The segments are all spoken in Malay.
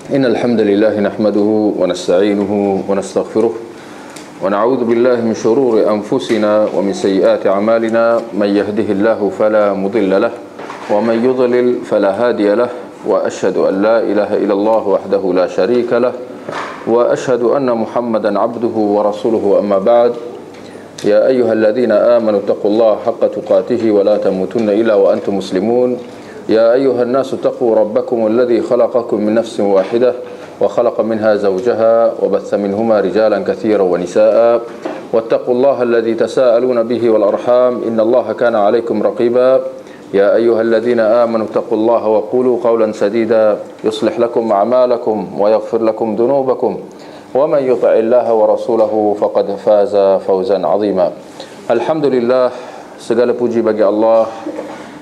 إن الحمد لله نحمده ونستعينه ونستغفره ونعوذ بالله من شرور أنفسنا ومن سيئات أعمالنا من يهده الله فلا مضل له ومن يضلل فلا هادي له وأشهد أن لا إله إلا الله وحده لا شريك له وأشهد أن محمدا عبده ورسوله أما بعد يا أيها الذين آمنوا اتقوا الله حق تقاته ولا تموتن إلا وأنتم مسلمون يا أيها الناس اتقوا ربكم الذي خلقكم من نفس واحدة وخلق منها زوجها وبث منهما رجالا كثيرا ونساء واتقوا الله الذي تساءلون به والأرحام إن الله كان عليكم رقيبا يا أيها الذين آمنوا اتقوا الله وقولوا قولا سديدا يصلح لكم أعمالكم ويغفر لكم ذنوبكم ومن يطع الله ورسوله فقد فاز فوزا عظيما. Alhamdulillah, segala puji bagi Allah.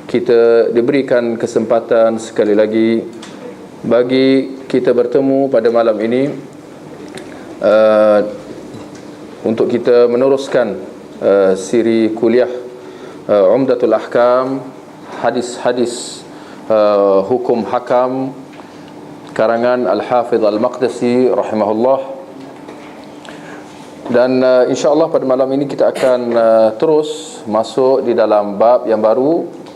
Kita diberikan kesempatan sekali lagi bagi kita bertemu pada malam ini untuk kita meneruskan siri kuliah Umdatul Ahkam, hadis-hadis hukum hakam karangan Al-Hafidh Al-Maqdisi rahimahullah. Dan insya-Allah pada malam ini kita akan terus masuk di dalam bab yang baru.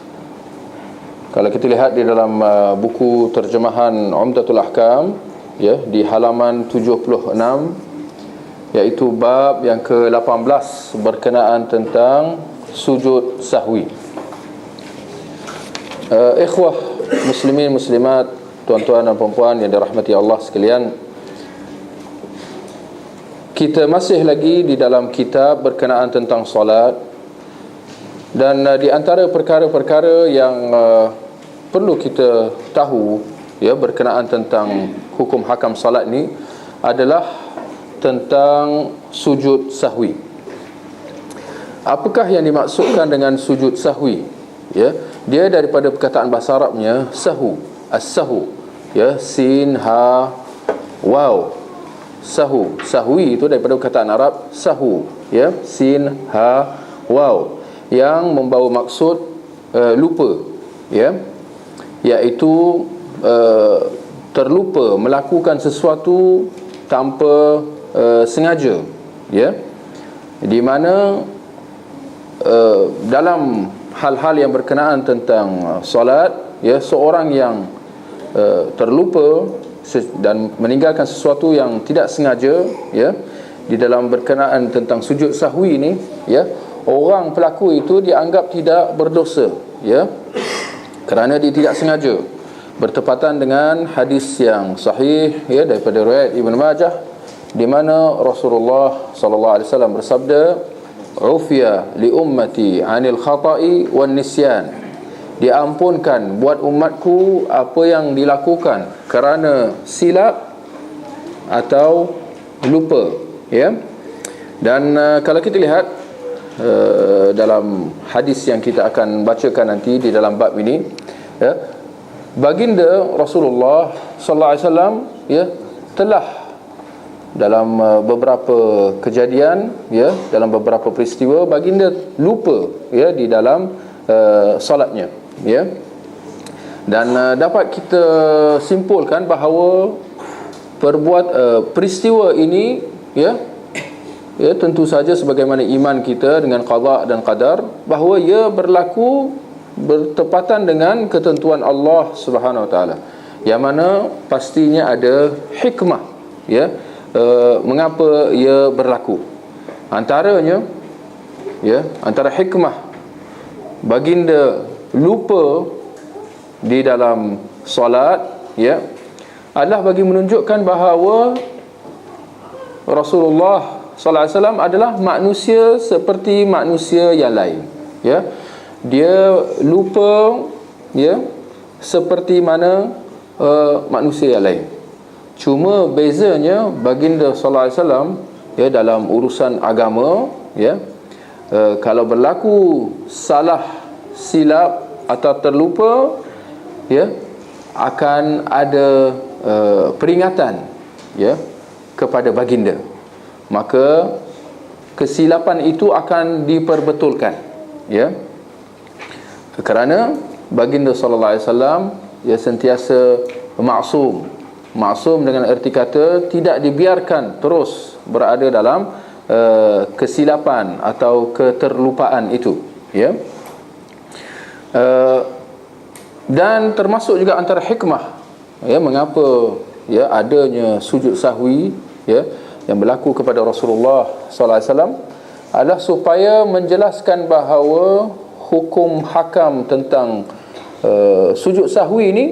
Kalau kita lihat di dalam buku terjemahan Umdatul Ahkam, ya, di halaman 76, iaitu bab yang ke-18 berkenaan tentang sujud sahwi. Ikhwah muslimin muslimat, tuan-tuan dan puan-puan yang dirahmati Allah sekalian, kita masih lagi di dalam kitab berkenaan tentang solat. Dan di antara perkara-perkara yang perlu kita tahu, ya, berkenaan tentang hukum hakam salat ni adalah tentang sujud sahwi. Apakah yang dimaksudkan dengan sujud sahwi? Ya, dia daripada perkataan bahasa Arabnya sahu, as-sahu, ya, sin ha waw. Sahu, sahwi itu daripada perkataan Arab sahu, ya, sin ha waw, yang membawa maksud lupa, ya, iaitu terlupa melakukan sesuatu tanpa sengaja, ya, di mana dalam hal-hal yang berkenaan tentang solat, ya, seorang yang terlupa dan meninggalkan sesuatu yang tidak sengaja, ya, di dalam berkenaan tentang sujud sahwi ini, ya, orang pelaku itu dianggap tidak berdosa, ya, kerana dia tidak sengaja, bertepatan dengan hadis yang sahih, ya, daripada riwayat Ibn Majah, di mana Rasulullah sallallahu alaihi wasallam bersabda, "Ufiya li ummati 'anil khata'i wan nisyan." Diampunkan buat umatku apa yang dilakukan kerana silap atau lupa, ya. Dan kalau kita lihat dalam hadis yang kita akan bacakan nanti di dalam bab ini, ya, baginda Rasulullah sallallahu alaihi wasallam, ya, telah dalam beberapa kejadian, ya, dalam beberapa peristiwa baginda lupa, ya, di dalam solatnya, ya. Dan dapat kita simpulkan bahawa peristiwa ini, ya, tentu saja sebagaimana iman kita dengan qada dan qadar, bahawa ia berlaku bertepatan dengan ketentuan Allah Subhanahu Wa Taala, yang mana pastinya ada hikmah, ya, mengapa ia berlaku. Antaranya, ya, antara hikmah baginda lupa di dalam solat, ya, adalah bagi menunjukkan bahawa Rasulullah sallallahu alaihi wasallam adalah manusia seperti manusia yang lain, ya. Dia lupa, ya, seperti mana manusia yang lain. Cuma bezanya baginda sallallahu alaihi wasallam, ya, dalam urusan agama, ya, kalau berlaku salah, silap atau terlupa, ya, akan ada peringatan, ya, kepada baginda. Maka kesilapan itu akan diperbetulkan, ya, kerana baginda sallallahu alaihi wasallam, ya, sentiasa maksum, Maksum dengan erti kata tidak dibiarkan terus berada dalam kesilapan atau keterlupaan itu, ya. Dan termasuk juga antara hikmah, ya, mengapa, ya, adanya sujud sahwi, ya, yang berlaku kepada Rasulullah sallallahu alaihi wasallam adalah supaya menjelaskan bahawa hukum hakam tentang sujud sahwi ini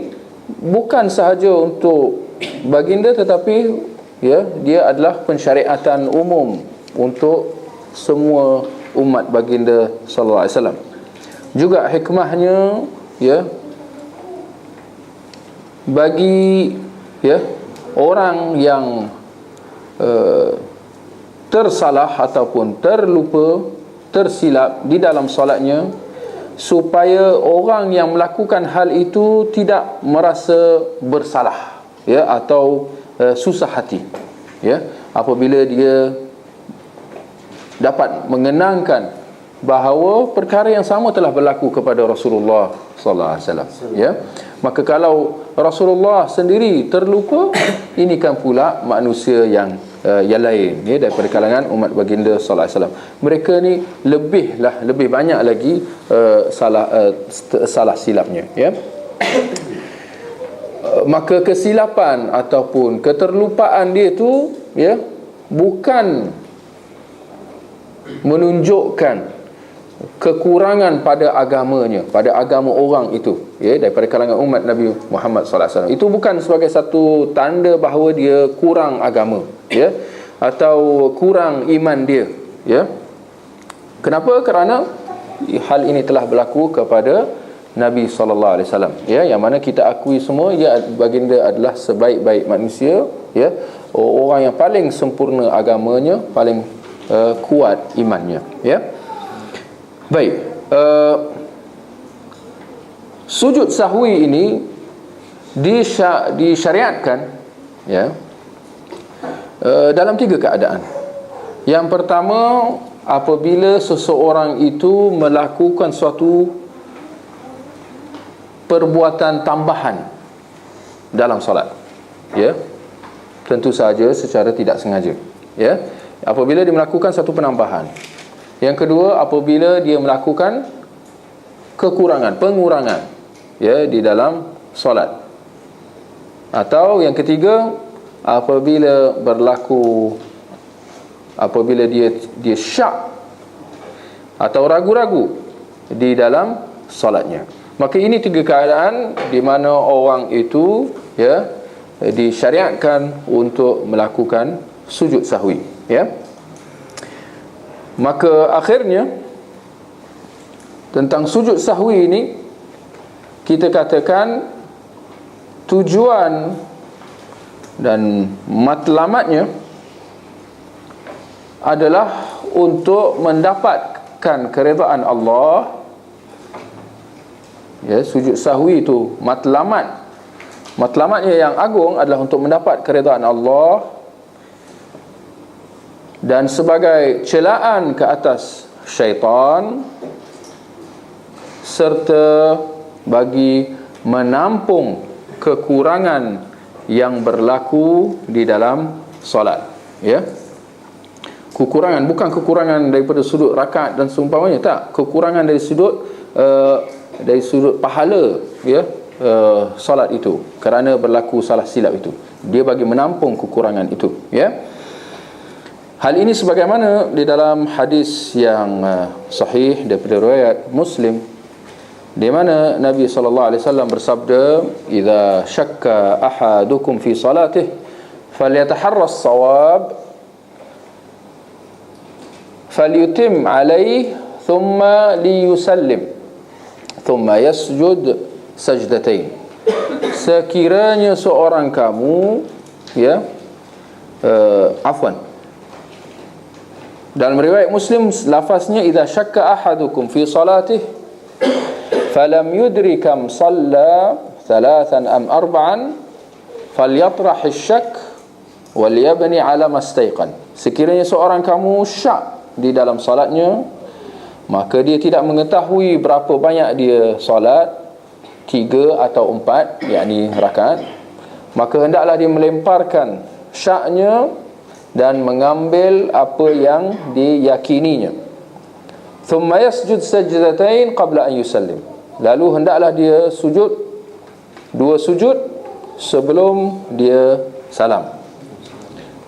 bukan sahaja untuk baginda, tetapi, ya, dia adalah pensyariatan umum untuk semua umat baginda sallallahu alaihi wasallam. Juga hikmahnya, ya, bagi, ya, orang yang tersalah ataupun terlupa, tersilap di dalam solatnya, supaya orang yang melakukan hal itu tidak merasa bersalah, ya, atau susah hati, ya, apabila dia dapat mengenangkan bahawa perkara yang sama telah berlaku kepada Rasulullah sallallahu alaihi wasallam, ya. Maka kalau Rasulullah sendiri terlupa, ini kan pula manusia yang lain, ya, daripada kalangan umat baginda sallallahu alaihi wasallam. Mereka ni lebih banyak lagi salah silapnya, ya. Maka kesilapan ataupun keterlupaan dia tu, ya, bukan menunjukkan kekurangan pada agamanya, pada agama orang itu, ya, daripada kalangan umat Nabi Muhammad sallallahu alaihi wasallam. Itu bukan sebagai satu tanda bahawa dia kurang agama, ya, atau kurang iman dia, ya. Kenapa? Kerana hal ini telah berlaku kepada Nabi sallallahu alaihi wasallam, ya, yang mana kita akui semua, ya, baginda adalah sebaik-baik manusia, ya, orang yang paling sempurna agamanya, paling kuat imannya, ya. Baik, sujud sahwi ini disyariatkan, ya, dalam 3 keadaan. Yang pertama, apabila seseorang itu melakukan suatu perbuatan tambahan dalam solat, ya, tentu saja secara tidak sengaja, ya, apabila dia melakukan satu penambahan. Yang kedua, apabila dia melakukan pengurangan, ya, di dalam solat. Atau yang ketiga, apabila dia syak atau ragu-ragu di dalam solatnya. Maka ini 3 keadaan di mana orang itu, ya, disyariatkan untuk melakukan sujud sahwi, ya. Maka akhirnya tentang sujud sahwi ini, kita katakan tujuan dan matlamatnya adalah untuk mendapatkan keredaan Allah, ya. Sujud sahwi itu matlamatnya yang agung adalah untuk mendapat keredaan Allah, dan sebagai celaan ke atas syaitan, serta bagi menampung kekurangan yang berlaku di dalam solat, ya. Kekurangan bukan kekurangan daripada sudut rakaat dan seumpamanya, tak. Kekurangan dari sudut pahala, ya, solat itu, kerana berlaku salah silap itu. Dia bagi menampung kekurangan itu, ya. Hal ini sebagaimana di dalam hadis yang sahih daripada riwayat Muslim, di mana Nabi sallallahu alaihi wasallam bersabda, "Idza syakka ahadukum fi salatihi falyataharra as-shawab falyutim alaihi thumma liyusallim thumma yasjud sajdatain." Sekiranya seorang kamu, ya, dalam riwayat Muslim lafaznya, "Idza syakka ahadukum fi salatihi falam yudri kam shalla thalathan am arba'an falyatrah asy-syak wal yabni ala mastaiqan." Sekiranya seorang kamu syak di dalam salatnya, maka dia tidak mengetahui berapa banyak dia salat, 3 atau 4, yakni rakaat, maka hendaklah dia melemparkan syaknya dan mengambil apa yang diyakininya. Thumma yasjud sajdatain qabla an yusallim. Lalu hendaklah dia sujud 2 sujud sebelum dia salam.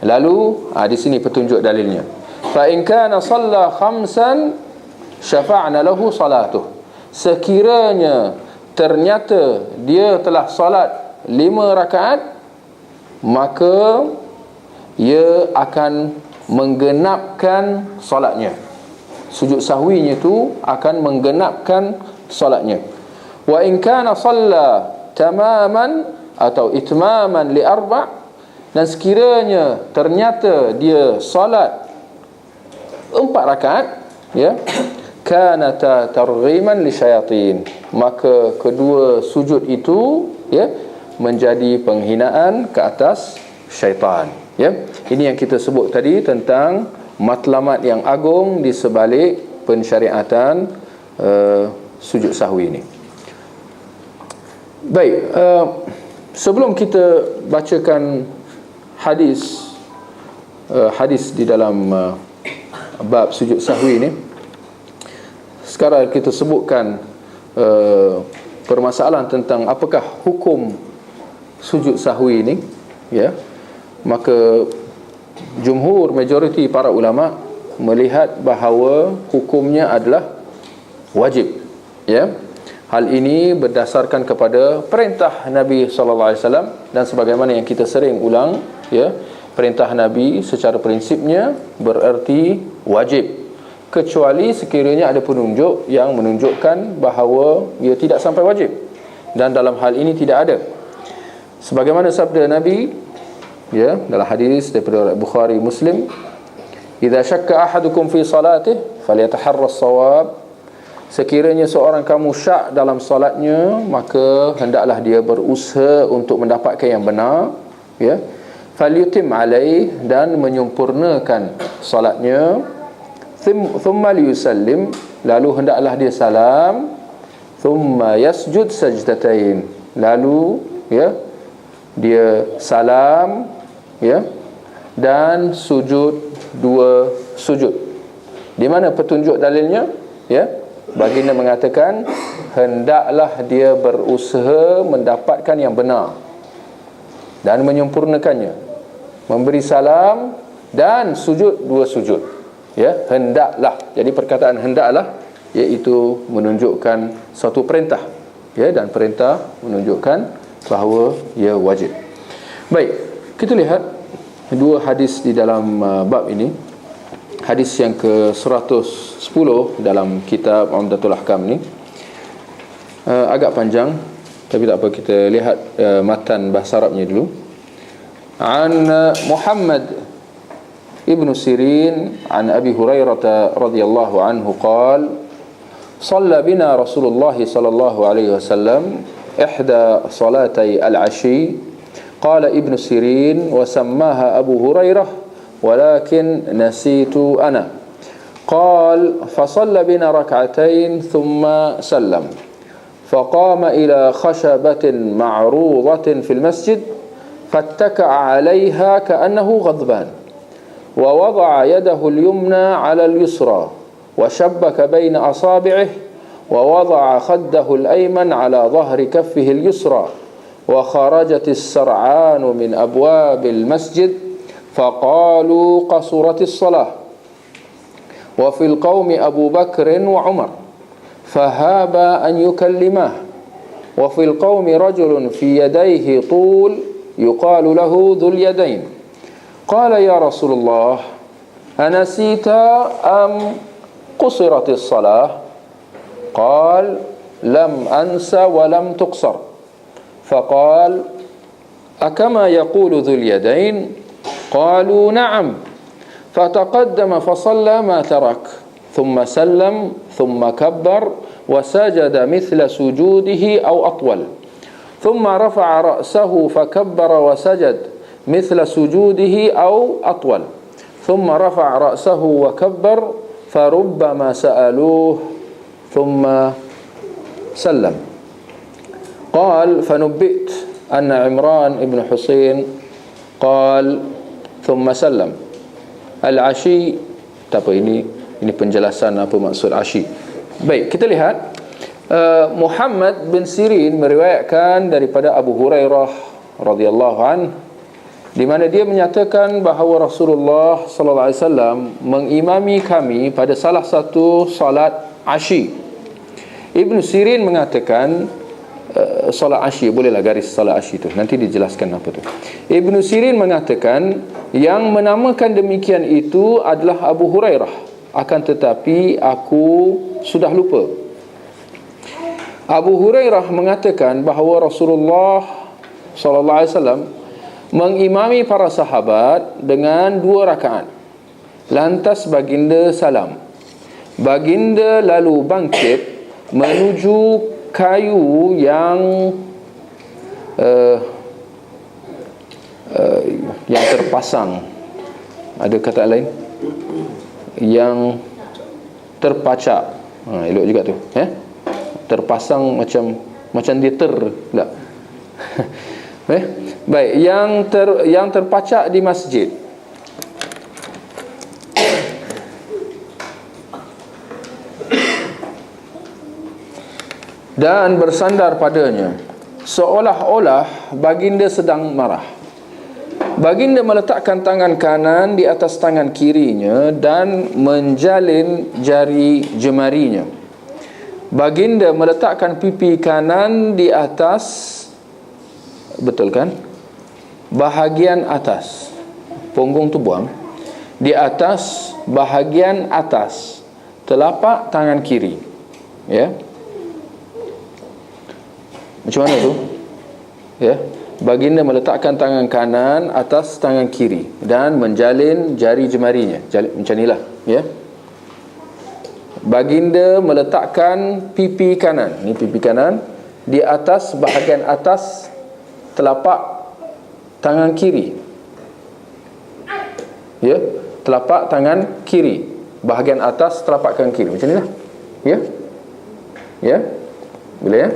Lalu di sini petunjuk dalilnya. Fa in kana shalla khamsan syafa'na lahu salatuh. Sekiranya ternyata dia telah solat 5 rakaat, maka ia akan menggenapkan solatnya. Sujud sahwinya itu akan menggenapkan solatnya. Wa in kana shalla tamaman atau itmaman li arba', dan sekiranya ternyata dia solat 4 rakaat, ya, kanata targhiman li syayatin, maka kedua sujud itu, ya, menjadi penghinaan ke atas syaitan, ya. Ini yang kita sebut tadi tentang matlamat yang agung di sebalik pensyariatan sujud sahwi ini. Baik, sebelum kita bacakan hadis di dalam bab sujud sahwi ini, sekarang kita sebutkan permasalahan tentang apakah hukum sujud sahwi ini, ya. Maka majoriti para ulama melihat bahawa hukumnya adalah wajib, ya. Hal ini berdasarkan kepada perintah Nabi sallallahu alaihi wasallam, dan sebagaimana yang kita sering ulang, ya, perintah Nabi secara prinsipnya bererti wajib, kecuali sekiranya ada penunjuk yang menunjukkan bahawa ia tidak sampai wajib, dan dalam hal ini tidak ada. Sebagaimana sabda Nabi, ya, dalam hadis daripada Bukhari Muslim, "Idza syakka ahadukum fi salatih falyataharras shawab." Sekiranya seorang kamu syak dalam solatnya, maka hendaklah dia berusaha untuk mendapatkan yang benar, ya. Falyutim alaih, dan menyempurnakan solatnya. Thumma liyusallim, lalu hendaklah dia salam. Thumma yasjud sajdatain, lalu, ya, dia salam, ya, dan sujud 2 sujud. Di mana petunjuk dalilnya? Ya, baginda mengatakan hendaklah dia berusaha mendapatkan yang benar dan menyempurnakannya, memberi salam dan sujud 2 sujud, ya, hendaklah. Jadi perkataan hendaklah iaitu menunjukkan satu perintah, ya, dan perintah menunjukkan bahawa ia wajib. Baik, kita lihat 2 hadis di dalam bab ini. Hadis yang ke-110 dalam kitab Umdatul Ahkam ni agak panjang, tapi tak apa, kita lihat matan bahasa Arabnya dulu. An Muhammad ibn Sirin an Abi Hurairah radhiyallahu anhu qala صلى بنا رسول الله صلى الله عليه وسلم إحدى صلاتي العشي قال ابن سيرين وسماها أبو هريرة ولكن نسيت أنا قال فصلى بنا ركعتين ثم سلم فقام إلى خشبة معروضة في المسجد فاتكأ عليها كأنه غضبان ووضع يده اليمنى على اليسرى وشبك بين أصابعه ووضع خده الأيمن على ظهر كفه اليسرى وخرجت السرعان من أبواب المسجد فقالوا قصرت الصلاة وفي القوم أبو بكر وعمر فهابا أن يكلماه وفي القوم رجل في يديه طول يقال له ذو اليدين قال يا رسول الله أنسيت أم قصرت الصلاة قال لم أنس ولم تقصر فقال أكما يقول ذو اليدين قالوا نعم فتقدم فصلى ما ترك ثم سلم ثم كبر وسجد مثل سجوده أو أطول ثم رفع رأسه فكبر وسجد مثل سجوده أو أطول ثم رفع رأسه وكبر فربما سألوه ثم سلم قال فنبئت anna Imran ibn Husain qal thumma sallam al-ashi. Tak apa, ini penjelasan apa maksud ashi. Baik, kita lihat Muhammad bin Sirin meriwayatkan daripada Abu Hurairah radhiyallahu an, di mana dia menyatakan bahawa Rasulullah sallallahu alaihi wasallam mengimami kami pada salah satu salat ashi. Ibn Sirin mengatakan salat ashi, bolehlah garis salat ashi tu, nanti dijelaskan apa tu. Ibn Sirin mengatakan yang menamakan demikian itu adalah Abu Hurairah, akan tetapi aku sudah lupa. Abu Hurairah mengatakan bahawa Rasulullah sallallahu alaihi wasallam mengimami para sahabat dengan 2 rakaat. Lantas baginda salam. Baginda lalu bangkit menuju kayu yang terpasang. Ada kata lain? Yang terpacak. Elok juga tu, terpasang macam dia tak? Baik, yang terpacak di masjid. Dan bersandar padanya, seolah-olah baginda sedang marah. Baginda meletakkan tangan kanan di atas tangan kirinya dan menjalin jari jemarinya. Baginda meletakkan pipi kanan di atas, betul kan? Bahagian atas. Punggung tu buang. Di atas bahagian atas telapak tangan kiri. Ya. Macam mana tu? Ya. Baginda meletakkan tangan kanan atas tangan kiri dan menjalin jari jemarinya. Macam inilah, ya. Baginda meletakkan pipi kanan, ni pipi kanan, di atas bahagian atas telapak tangan kiri. Ya, telapak tangan kiri, bahagian atas telapak tangan kiri. Macam inilah. Ya. Ya. Boleh ya?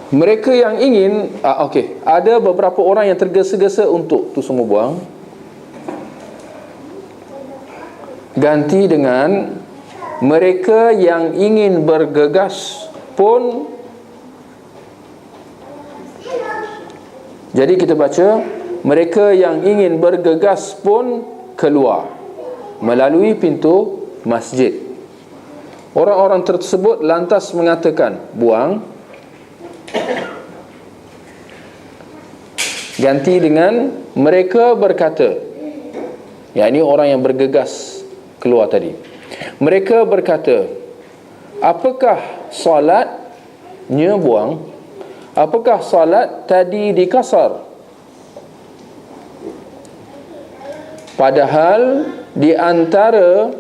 Mereka yang ingin okey, ada beberapa orang yang tergesa-gesa untuk tu semua buang. Ganti dengan mereka yang ingin bergegas pun. Jadi kita baca, mereka yang ingin bergegas pun keluar melalui pintu masjid. Orang-orang tersebut lantas mengatakan, buang. Ganti dengan mereka berkata, yakni orang yang bergegas keluar tadi. Mereka berkata, apakah salatnya buang? Apakah salat tadi dikasar? Padahal di antara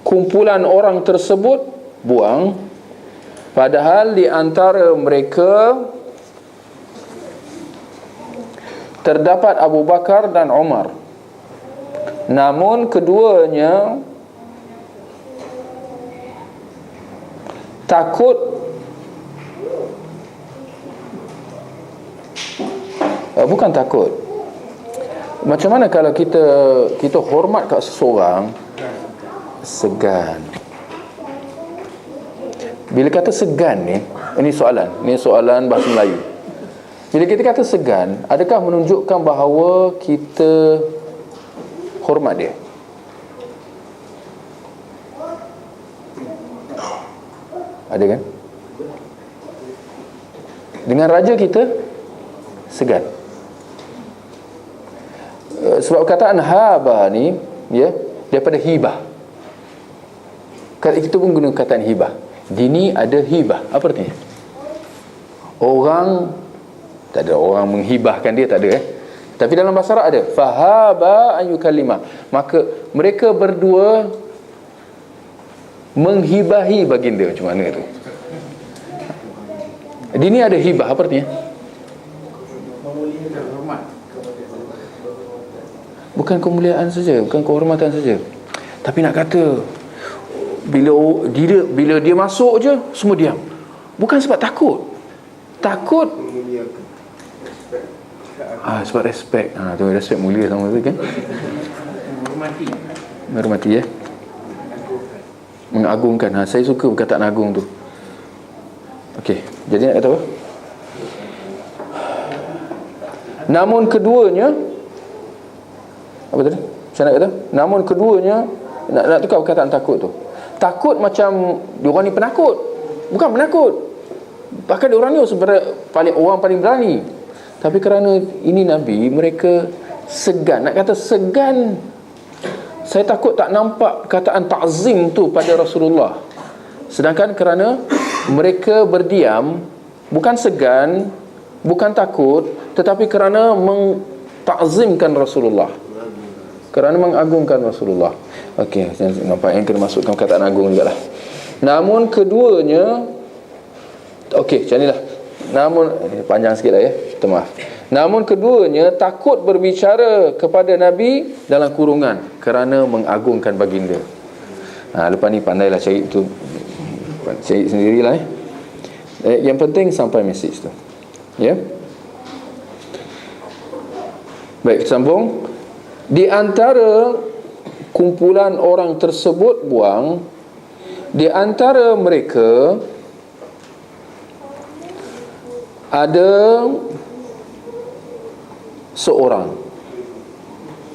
kumpulan orang tersebut buang. Padahal di antara mereka terdapat Abu Bakar dan Umar. Namun keduanya takut bukan takut. Macam mana kalau kita hormat kat seseorang, segan. Bila kata segan ni, ini soalan bahasa Melayu. Bila kita kata segan, adakah menunjukkan bahawa kita hormat dia? Ada kan? Dengan raja kita segan. Sebab kataan haba ni, ya, daripada hibah. Kita pun guna kataan hibah. Dini ada hibah. Apa artinya? Orang, tak ada orang menghibahkan dia, tak ada. Tapi dalam bahasa Arab ada fahaba ayyukalima. Maka mereka berdua menghibahi baginda. Macam mana tu? Dini ada hibah. Apa artinya? Bukan kemuliaan saja, bukan kehormatan saja, tapi nak kata bila dia masuk je semua diam. Bukan sebab takut, Takut sebab respect. Tu respect mulia sama tu kan. Menghormati ya. Mengagungkan. Saya suka perkataan agung tu. Okey, jadi nak kata apa? Namun keduanya, apa tadi? Saya nak kata, namun keduanya, nak tukar perkataan takut tu. Takut macam diorang ni penakut. Bukan penakut. Bahkan diorang ni orang paling berani. Tapi kerana ini Nabi, mereka segan. Nak kata segan, saya takut tak nampak perkataan ta'zim tu pada Rasulullah. Sedangkan kerana mereka berdiam, bukan segan, bukan takut, tetapi kerana ta'zimkan Rasulullah, kerana mengagungkan Rasulullah. Okey, nampak yang kena masukkan perkataan agung juga lah. Namun keduanya, okey, macam inilah. Namun, panjang sikit lah ya, minta maaf. Namun keduanya takut berbicara kepada Nabi dalam kurungan kerana mengagungkan baginda. Lepas ni pandailah cari tu, cari sendirilah Yang penting sampai mesej tu. Ya. Baik, sambung. Di antara kumpulan orang tersebut buang, di antara mereka ada seorang,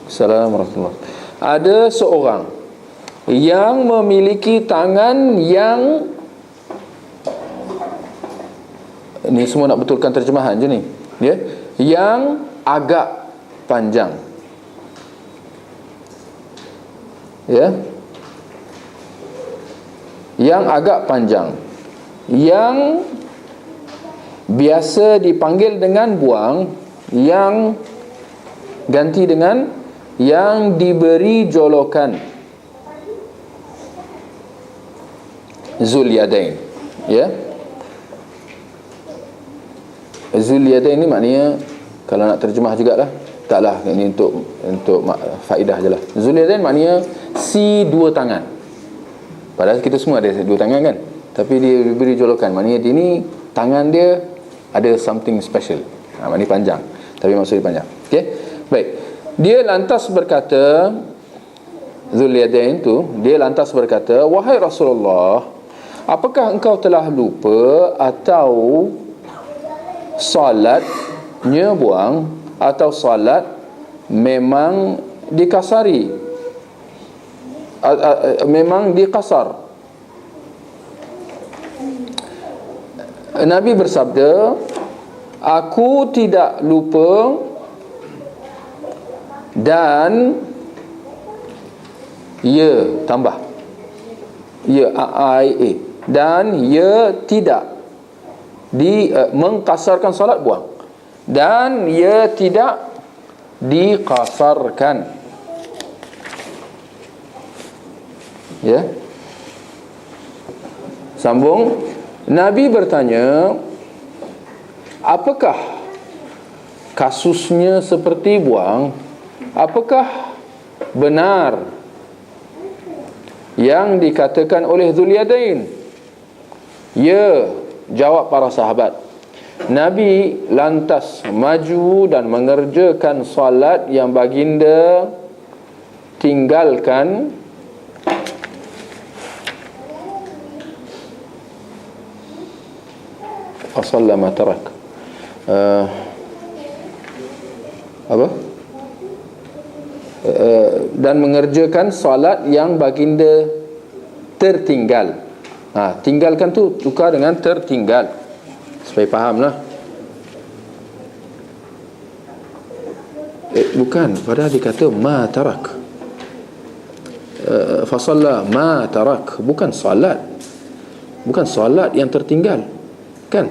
Assalamualaikum, ada seorang yang memiliki tangan yang, ni semua nak betulkan terjemahan je ni ya, yang agak panjang ya, yang agak panjang, yang biasa dipanggil dengan buang, yang ganti dengan yang diberi jolokan Zulyadain ya. Zulyadain ni maknanya, kalau nak terjemah jugalah, taklah, ini untuk faedah je lah. Zulyadain maknanya si dua tangan. Padahal kita semua ada dua tangan kan, tapi dia diberi jolokan, maknanya dia ni tangan dia ada something special. Maknanya panjang, tapi maksud dia panjang. Okey, baik. Dia lantas berkata, Zulyadain tu, dia lantas berkata, wahai Rasulullah, apakah engkau telah lupa atau salatnya buang, atau salat memang dikasari, memang dikasar? Nabi bersabda, aku tidak lupa dan tambah dan tidak mengkasarkan salat buang, dan tidak dikasarkan ya. Sambung, Nabi bertanya, apakah kasusnya seperti buang? Apakah benar yang dikatakan oleh Zulyadain? Ya, jawab para sahabat. Nabi lantas maju dan mengerjakan salat yang baginda tinggalkan fasalla ma tarak. Dan mengerjakan salat yang baginda tertinggal. Tinggalkan tu tukar dengan tertinggal, supaya fahamlah. Bukan, padahal dikata ma tarak, fasalla ma tarak, bukan salat, bukan salat yang tertinggal kan.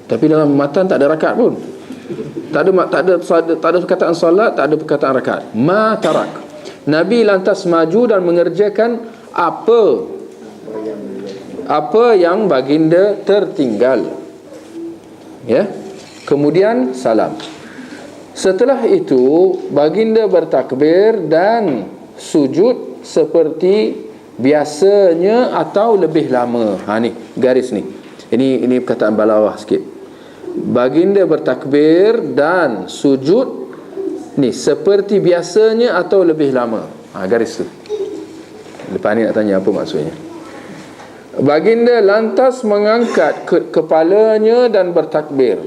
Tapi dalam matan tak ada rakaat pun, tak ada perkataan salat, tak ada perkataan rakaat. Ma tarak. Nabi lantas maju dan mengerjakan apa yang baginda tertinggal ya. Kemudian salam. Setelah itu baginda bertakbir dan sujud seperti biasanya atau lebih lama. Ni garis ni Ini perkataan balawah sikit. Baginda bertakbir dan sujud ni seperti biasanya atau lebih lama. Garis tu. Lepas ni nak tanya apa maksudnya. Baginda lantas mengangkat kepalanya dan bertakbir.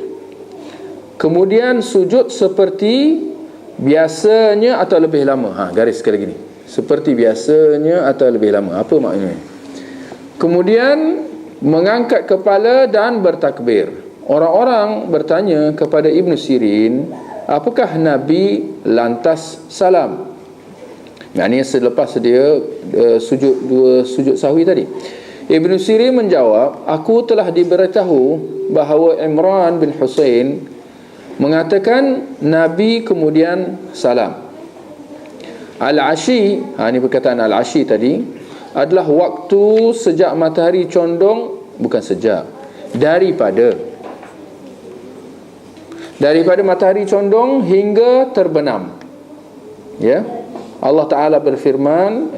Kemudian sujud seperti biasanya atau lebih lama. Garis sekali gini. Seperti biasanya atau lebih lama. Apa maknanya? Kemudian mengangkat kepala dan bertakbir. Orang-orang bertanya kepada Ibn Sirin, apakah Nabi lantas salam? Ini selepas dia dua sujud sahwi tadi. Ibn Sirin menjawab, aku telah diberitahu bahawa Imran bin Husain mengatakan Nabi kemudian salam. Al-Ashi, ini perkataan Al-Ashi tadi, adalah waktu sejak matahari condong, bukan sejak, daripada matahari condong hingga terbenam. Ya, Allah Ta'ala berfirman,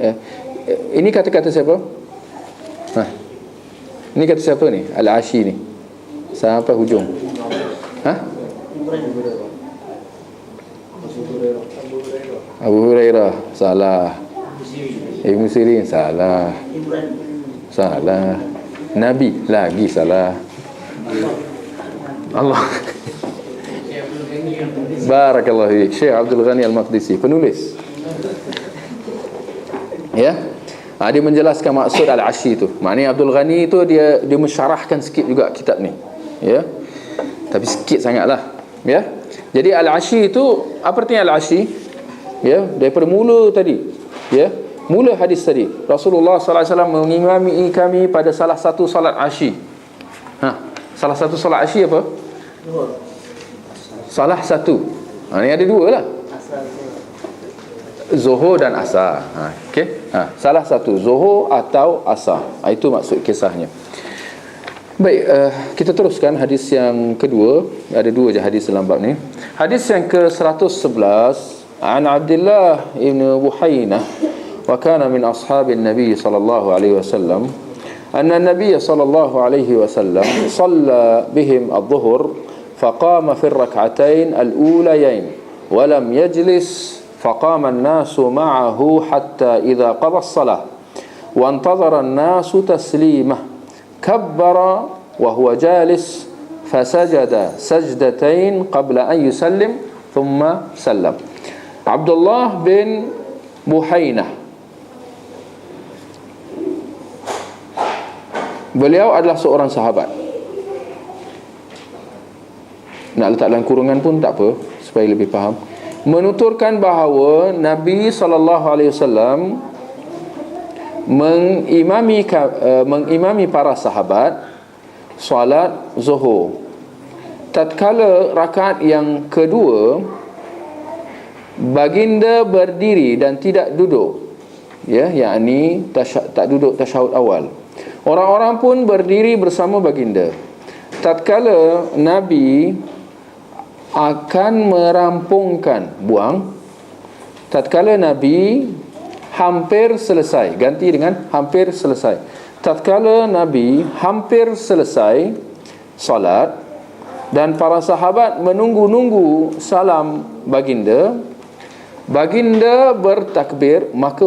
ini kata-kata siapa? Ini kata siapa ni? Al-Ashi ni sampai hujung. Abu Hurairah salah. Ibn Sirin salah. Nabi lagi salah. Allah. Barakallahu fiik. Syekh Abdul Ghani Al-Maqdisi, penulis. Ya. Dia menjelaskan maksud Al-Ashi tu. Maknanya Abdul Ghani tu dia mensyarahkan sikit juga kitab ni. Ya. Tapi sikit sangatlah. Ya. Jadi Al-Ashi itu apa artinya Al-Ashi? Ya, daripada mula tadi. Ya. Mula hadis tadi, Rasulullah sallallahu alaihi wasallam mengimami kami pada salah satu salat Asyi. Salah satu salat Asyi apa? Salah satu. Ni ada dua lah. Zuhur dan Asar. Okey. Salah satu Zuhur atau Asar. Itu maksud kisahnya. Baik, kita teruskan hadis yang kedua. Ada dua je hadis dalam bab ni. Hadis yang ke-111, an Abdullah ibn Buhainah wa kana min ashabin Nabi sallallahu alaihi wasallam anna an-nabiy sallallahu alaihi wasallam shalla bihim adh-dhuhr faqama fi ar-rak'atayn al-ulayayn wa lam yajlis faqama an-nasu ma'ahu hatta idha qada as-salah wa antadhara an-nasu taslimah kabbara wa huwa jalis fasajada sajdatayn qabla an yusallim thumma sallam. Abdullah bin Buhainah, beliau adalah seorang sahabat. Nak letak dalam kurungan pun tak apa, supaya lebih faham. Menuturkan bahawa Nabi SAW mengimami para sahabat solat zuhur. Tatkala rakaat yang kedua, baginda berdiri dan tidak duduk, ya, yakni tak duduk tasyahud awal. Orang-orang pun berdiri bersama baginda. Tatkala Nabi akan merampungkan tatkala Nabi hampir selesai, ganti dengan hampir selesai. Tatkala Nabi hampir selesai salat dan para sahabat menunggu-nunggu salam baginda, baginda bertakbir, maka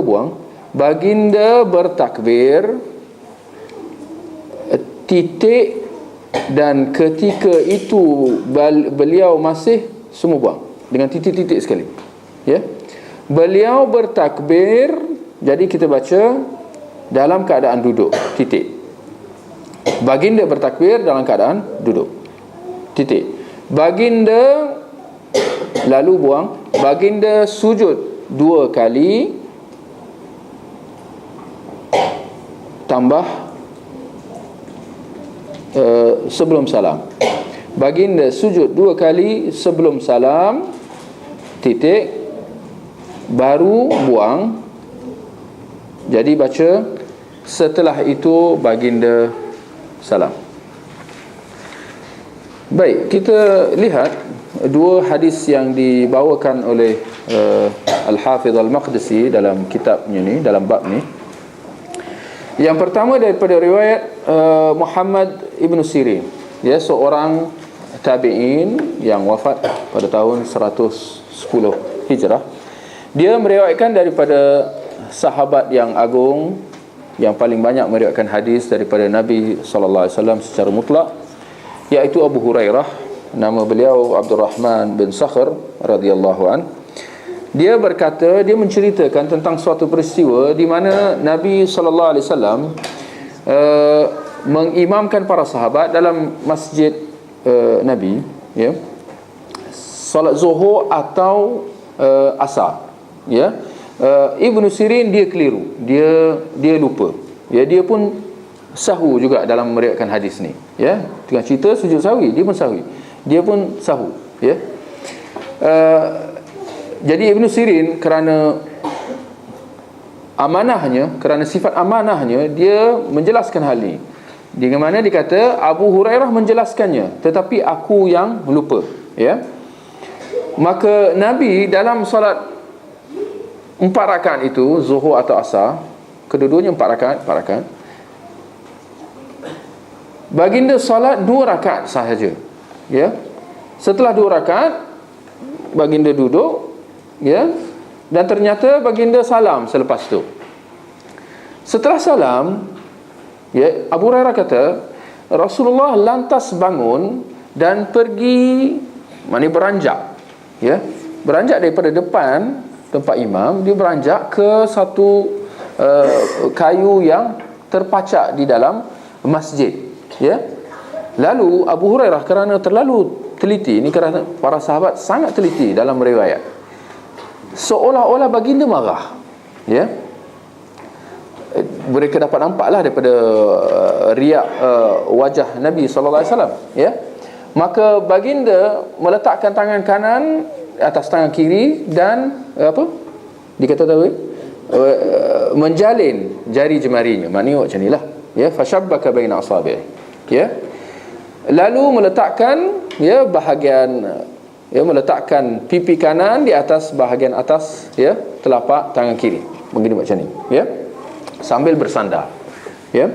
baginda bertakbir, titik, dan ketika itu beliau masih semua buang dengan titik-titik sekali. Ya. Beliau bertakbir, jadi kita baca dalam keadaan duduk, titik. Baginda bertakbir dalam keadaan duduk, titik. Baginda lalu buang. Baginda sujud 2 kali tambah sebelum salam. Baginda sujud 2 kali sebelum salam, titik, baru buang. Jadi baca setelah itu baginda salam. Baik, kita lihat dua hadis yang dibawakan oleh Al-Hafidh Al-Maqdisi dalam kitabnya ni, dalam bab ni. Yang pertama daripada riwayat Muhammad Ibnu Sirin, ya, seorang tabi'in yang wafat pada tahun 110 Hijrah. Dia meriwayatkan daripada sahabat yang agung yang paling banyak meriwayatkan hadis daripada Nabi sallallahu alaihi wasallam secara mutlak, iaitu Abu Hurairah. Nama beliau Abdurrahman bin Sakhr radhiyallahu an. Dia berkata, dia menceritakan tentang suatu peristiwa di mana Nabi sallallahu alaihi wasallam mengimamkan para sahabat dalam masjid Nabi, ya, solat zuhur atau asar, ya. Ibnu Sirin dia keliru, dia lupa, ya, dia pun sahu juga dalam meriwayatkan hadis ni, ya. Tengah cerita sujud sahwi, dia pun sahwi, dia pun sahu, ya. Jadi Ibnu Sirin kerana amanahnya, kerana sifat amanahnya, dia menjelaskan hal ini. Dengan mana dia kata Abu Hurairah menjelaskannya, tetapi aku yang lupa, ya. Maka Nabi dalam solat 4 rakaat itu, zuhur atau asar, kedua-duanya 4 rakaat, baginda solat 2 rakaat sahaja, ya. Setelah 2 rakaat baginda duduk, ya, dan ternyata baginda salam selepas tu. Setelah salam, ya, Abu Hurairah kata Rasulullah lantas bangun dan pergi, maknanya beranjak, ya, beranjak daripada depan tempat imam, dia beranjak ke satu kayu yang terpacak di dalam masjid, ya. Lalu Abu Hurairah kerana terlalu teliti, ini kerana para sahabat sangat teliti dalam riwayat, seolah-olah baginda marah, ya. Mereka dapat nampaklah daripada riak wajah Nabi sallallahu alaihi wasallam, ya. Maka baginda meletakkan tangan kanan atas tangan kiri dan dikata tahu, menjalin jari jemarinya, maknanya macam inilah, ya, fashabbaka baina asabi', ya. Lalu meletakkan, ya, bahagian, ya, meletakkan pipi kanan di atas bahagian atas, ya, telapak tangan kiri, begini macam ni, ya, sambil bersandar, ya.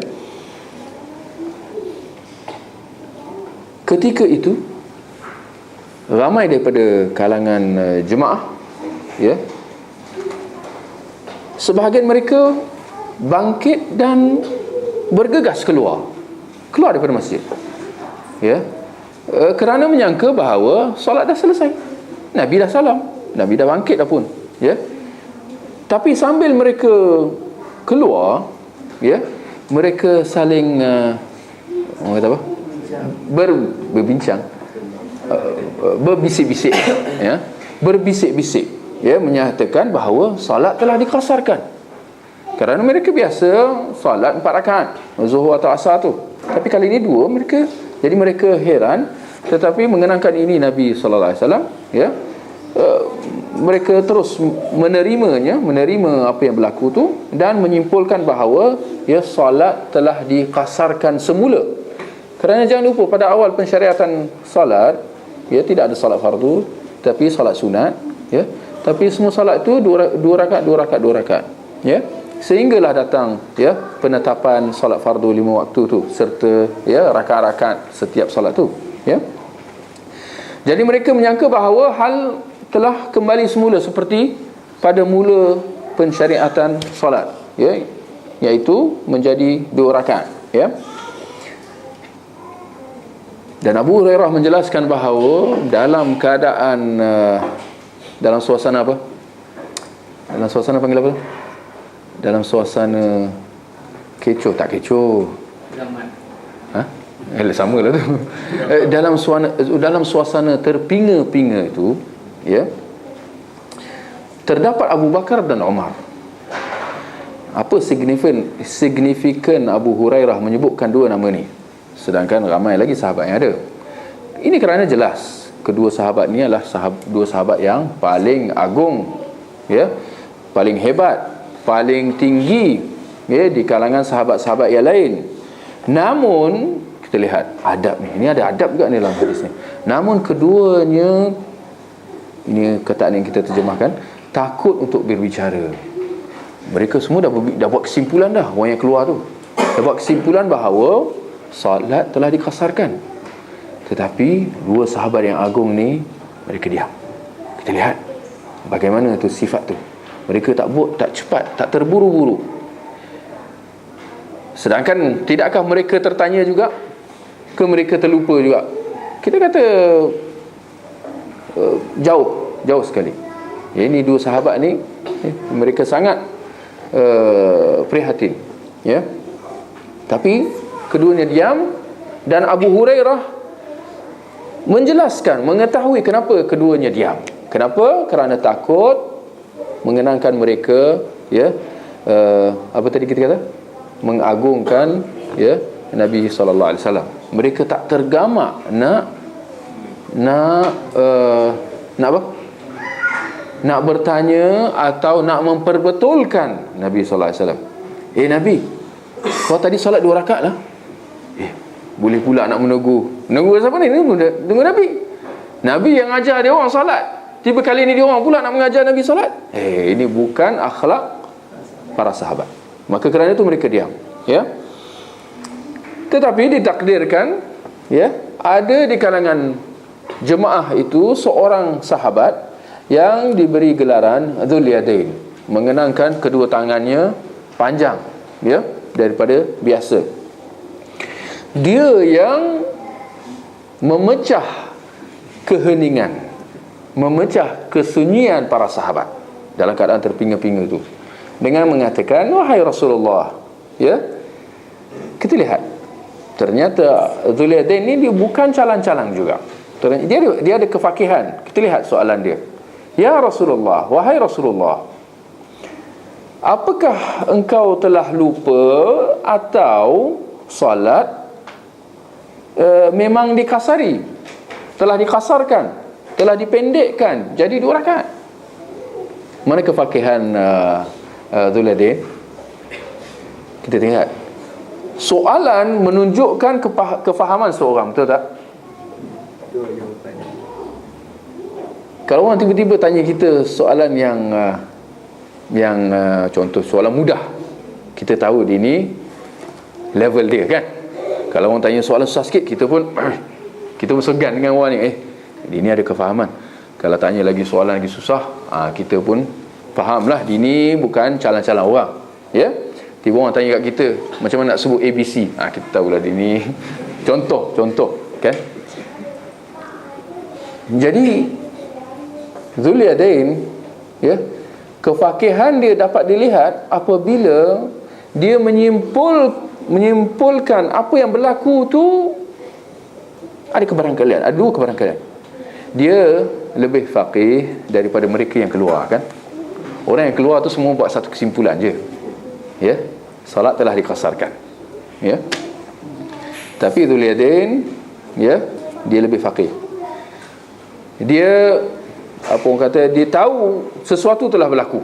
Ketika itu ramai daripada kalangan jemaah, ya, sebahagian mereka bangkit dan bergegas keluar daripada masjid, ya, kerana menyangka bahawa solat dah selesai, Nabi dah salam, Nabi dah bangkit dah pun, ya. Tapi sambil mereka keluar, ya, mereka saling orang kata apa, berbincang, berbisik-bisik, ya, berbisik-bisik, ya, menyatakan bahawa solat telah dikasarkan. Kerana mereka biasa solat 4 rakaat zuhur atau asar tu, tapi kali ini 2, jadi mereka heran. Tetapi mengenangkan ini Nabi sallallahu alaihi wasallam, ya, mereka terus menerima apa yang berlaku tu dan menyimpulkan bahawa, ya, solat telah dikasarkan semula. Kerana jangan lupa pada awal pensyariatan solat, ya, tidak ada solat fardu tapi solat sunat, ya. Tapi semua solat itu 2 rakaat, ya. Sehinggalah datang, ya, penetapan solat fardu 5 waktu tu serta, ya, rakaat-rakaat setiap solat tu, ya. Jadi mereka menyangka bahawa hal telah kembali semula seperti pada mula pensyariatan solat, ya, iaitu menjadi 2 rakaat, ya. Dan Abu Hurairah menjelaskan bahawa dalam keadaan dalam suasana apa? Dalam suasana panggil apa? Dalam suasana kecoh, tak kecoh, ha? Sama lah tu. Dalam suasana terpinga-pinga itu, ya, terdapat Abu Bakar dan Umar. Apa signifikan Abu Hurairah menyebutkan 2 nama ni, sedangkan ramai lagi sahabat yang ada? Ini kerana jelas kedua sahabat ni adalah 2 sahabat yang paling agung, ya, paling hebat, paling tinggi, ya, di kalangan sahabat-sahabat yang lain. Namun kita lihat adab ni, ini ada adab juga ni dalam hadis ni. Namun keduanya, ini kataan yang kita terjemahkan, takut untuk berbicara. Mereka semua dah buat kesimpulan dah, orang yang keluar tu dah buat kesimpulan bahawa solat telah dikasarkan. Tetapi dua sahabat yang agung ni, mereka diam. Kita lihat bagaimana tu sifat tu. Mereka tak cepat, tak terburu-buru. Sedangkan tidakkah mereka tertanya juga? Ke mereka terlupa juga? Kita kata jauh sekali. Ini dua sahabat ni, mereka sangat prihatin, ya. Tapi keduanya diam, dan Abu Hurairah menjelaskan, mengetahui kenapa keduanya diam. Kenapa? Kerana takut mengenangkan mereka, ya, apa tadi kita kata, mengagungkan, ya, Nabi SAW. Mereka tak tergamak nak apa? Nak bertanya atau nak memperbetulkan Nabi SAW. Nabi, kau tadi solat 2 rakaat lah. Boleh pula nak menunggu siapa ni? Nunggu Nabi. Nabi yang ajar dia orang solat, tiba kali ni dia orang pula nak mengajar Nabi solat. Ini bukan akhlak para sahabat. Maka kerana itu mereka diam, ya. Tetapi ditakdirkan, ya, ada di kalangan jemaah itu seorang sahabat yang diberi gelaran Dzul Yadain, mengenangkan kedua tangannya panjang, ya, daripada biasa. Dia yang memecah keheningan, memecah kesunyian para sahabat dalam keadaan terpinga-pinga itu, dengan mengatakan, wahai Rasulullah, ya, kita lihat ternyata Dzul Yadain ini dia bukan calang-calang juga. Dia ada kefakihan. Kita lihat soalan dia. Ya Rasulullah, wahai Rasulullah, apakah engkau telah lupa atau salat memang dikasari, telah dikasarkan, telah dipendekkan jadi 2 rakaat? Mana kefakihan Dzul Yadain? Kita lihat. Soalan menunjukkan kefahaman seorang, betul tak? Kalau orang tiba-tiba tanya kita soalan yang contoh soalan mudah, kita tahu dia ni level dia, kan? Kalau orang tanya soalan susah sikit, kita pun segan dengan orang ni. Dia ni ada kefahaman. Kalau tanya lagi soalan lagi susah, kita pun fahamlah dia ni bukan calang-calang orang, ya. Tiba orang tanya kat kita macam mana nak sebut ABC, kita tahulah dia ni contoh, kan? Jadi Dzul Yadain, ya, kefakihan dia dapat dilihat apabila dia menyimpulkan apa yang berlaku tu ada kebarangkalian, ada 2 kebarangkalian. Dia lebih faqih daripada mereka yang keluar, kan? Orang yang keluar tu semua buat satu kesimpulan je, ya, salat telah dikasarkan, ya. Tapi Dzul Yadain, ya, dia lebih faqih. Dia orang kata, dia tahu sesuatu telah berlaku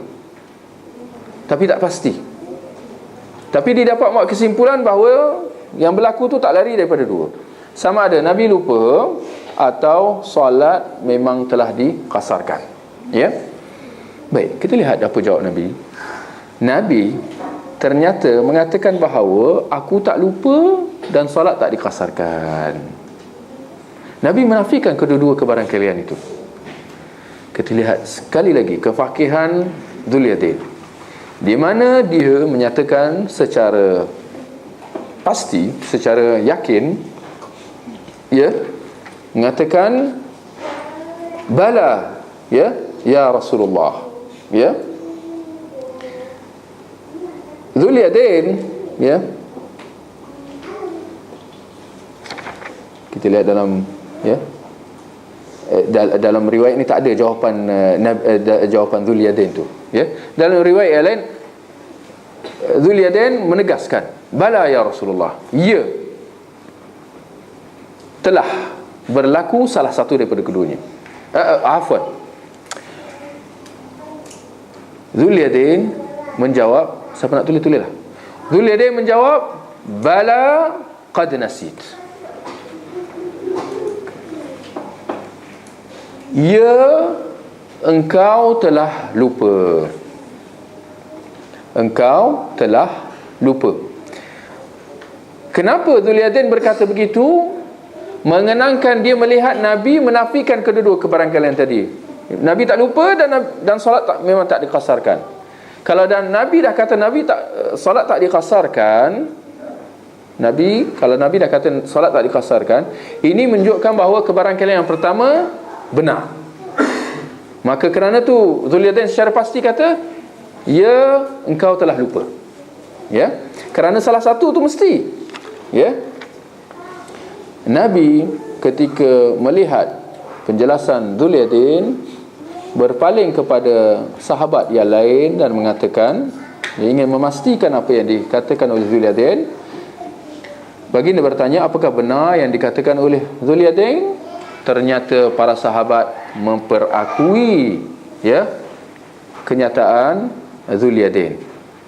tapi tak pasti. Tapi dia dapat buat kesimpulan bahawa yang berlaku tu tak lari daripada 2. Sama ada Nabi lupa atau solat memang telah dikasarkan, ya. Baik, kita lihat apa jawab Nabi. Nabi ternyata mengatakan bahawa aku tak lupa dan solat tak dikasarkan. Nabi menafikan kedua-dua kebarangkalian itu. Kita lihat sekali lagi kefakihan Dzul Yadain, di mana dia menyatakan secara pasti, secara yakin, ya, mengatakan bala, ya Rasulullah, ya. Dzul Yadain, ya, kita lihat dalam, ya, dalam riwayat ni tak ada jawapan jawapan Dzul Yadain tu, ya. Dalam riwayat yang lain Dzul Yadain menegaskan, bala ya Rasulullah, ya, telah berlaku salah satu daripada keduanya. Afwan, Dzul Yadain menjawab, siapa nak tulis-tulislah. Dzul Yadain menjawab, bala qad nasit, ya, engkau telah lupa. Engkau telah lupa. Kenapa Zuliadin berkata begitu? Mengenangkan dia melihat Nabi menafikan kedua-dua kebarangkalian tadi. Nabi tak lupa dan solat memang tak dikasarkan. Kalau Nabi dah kata solat tak dikasarkan, kalau Nabi dah kata solat tak dikasarkan, ini menunjukkan bahawa kebarangkalian yang pertama benar. Maka kerana tu Zuliadin secara pasti kata, ya, engkau telah lupa. Ya, kerana salah satu tu mesti. Ya, Nabi ketika melihat penjelasan Zuliadin, berpaling kepada sahabat yang lain dan mengatakan, dia ingin memastikan apa yang dikatakan oleh Zuliadin. Baginda bertanya, apakah benar yang dikatakan oleh Zuliadin? Ternyata para sahabat memperakui, ya, kenyataan Zuliadin.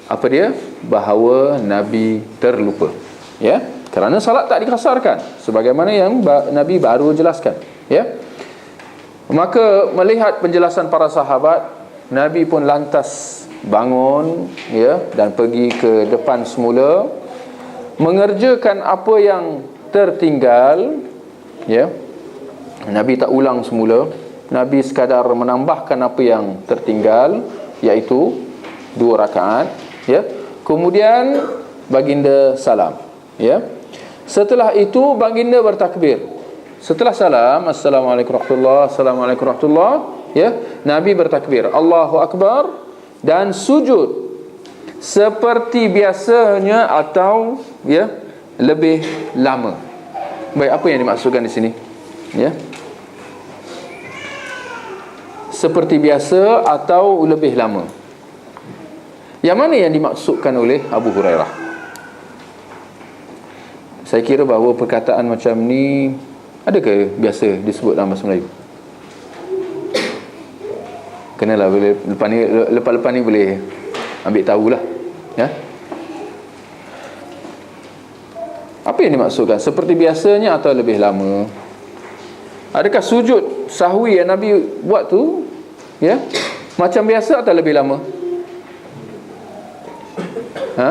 Apa dia? Bahawa Nabi terlupa, ya, kerana salat tak dikasarkan, sebagaimana yang Nabi baru jelaskan, ya. Maka melihat penjelasan para sahabat, Nabi pun lantas bangun, ya, dan pergi ke depan semula, mengerjakan apa yang tertinggal, ya. Nabi tak ulang semula, Nabi sekadar menambahkan apa yang tertinggal, iaitu 2 rakaat, ya. Kemudian baginda salam, ya. Setelah itu baginda bertakbir. Setelah salam, Assalamualaikum warahmatullahi, Assalamualaikum warahmatullahi, ya, Nabi bertakbir, Allahu Akbar, dan sujud seperti biasanya atau, ya, lebih lama. Baik, apa yang dimaksudkan di sini? Ya, seperti biasa atau lebih lama. Yang mana yang dimaksudkan oleh Abu Hurairah? Saya kira bahawa perkataan macam ni, adakah biasa disebut dalam bahasa Melayu? Kenalah, lepas ni boleh ambil tahulah, ya. Apa yang dimaksudkan? Seperti biasanya atau lebih lama? Adakah sujud sahwi yang Nabi buat tu, ya, macam biasa atau lebih lama? Ha?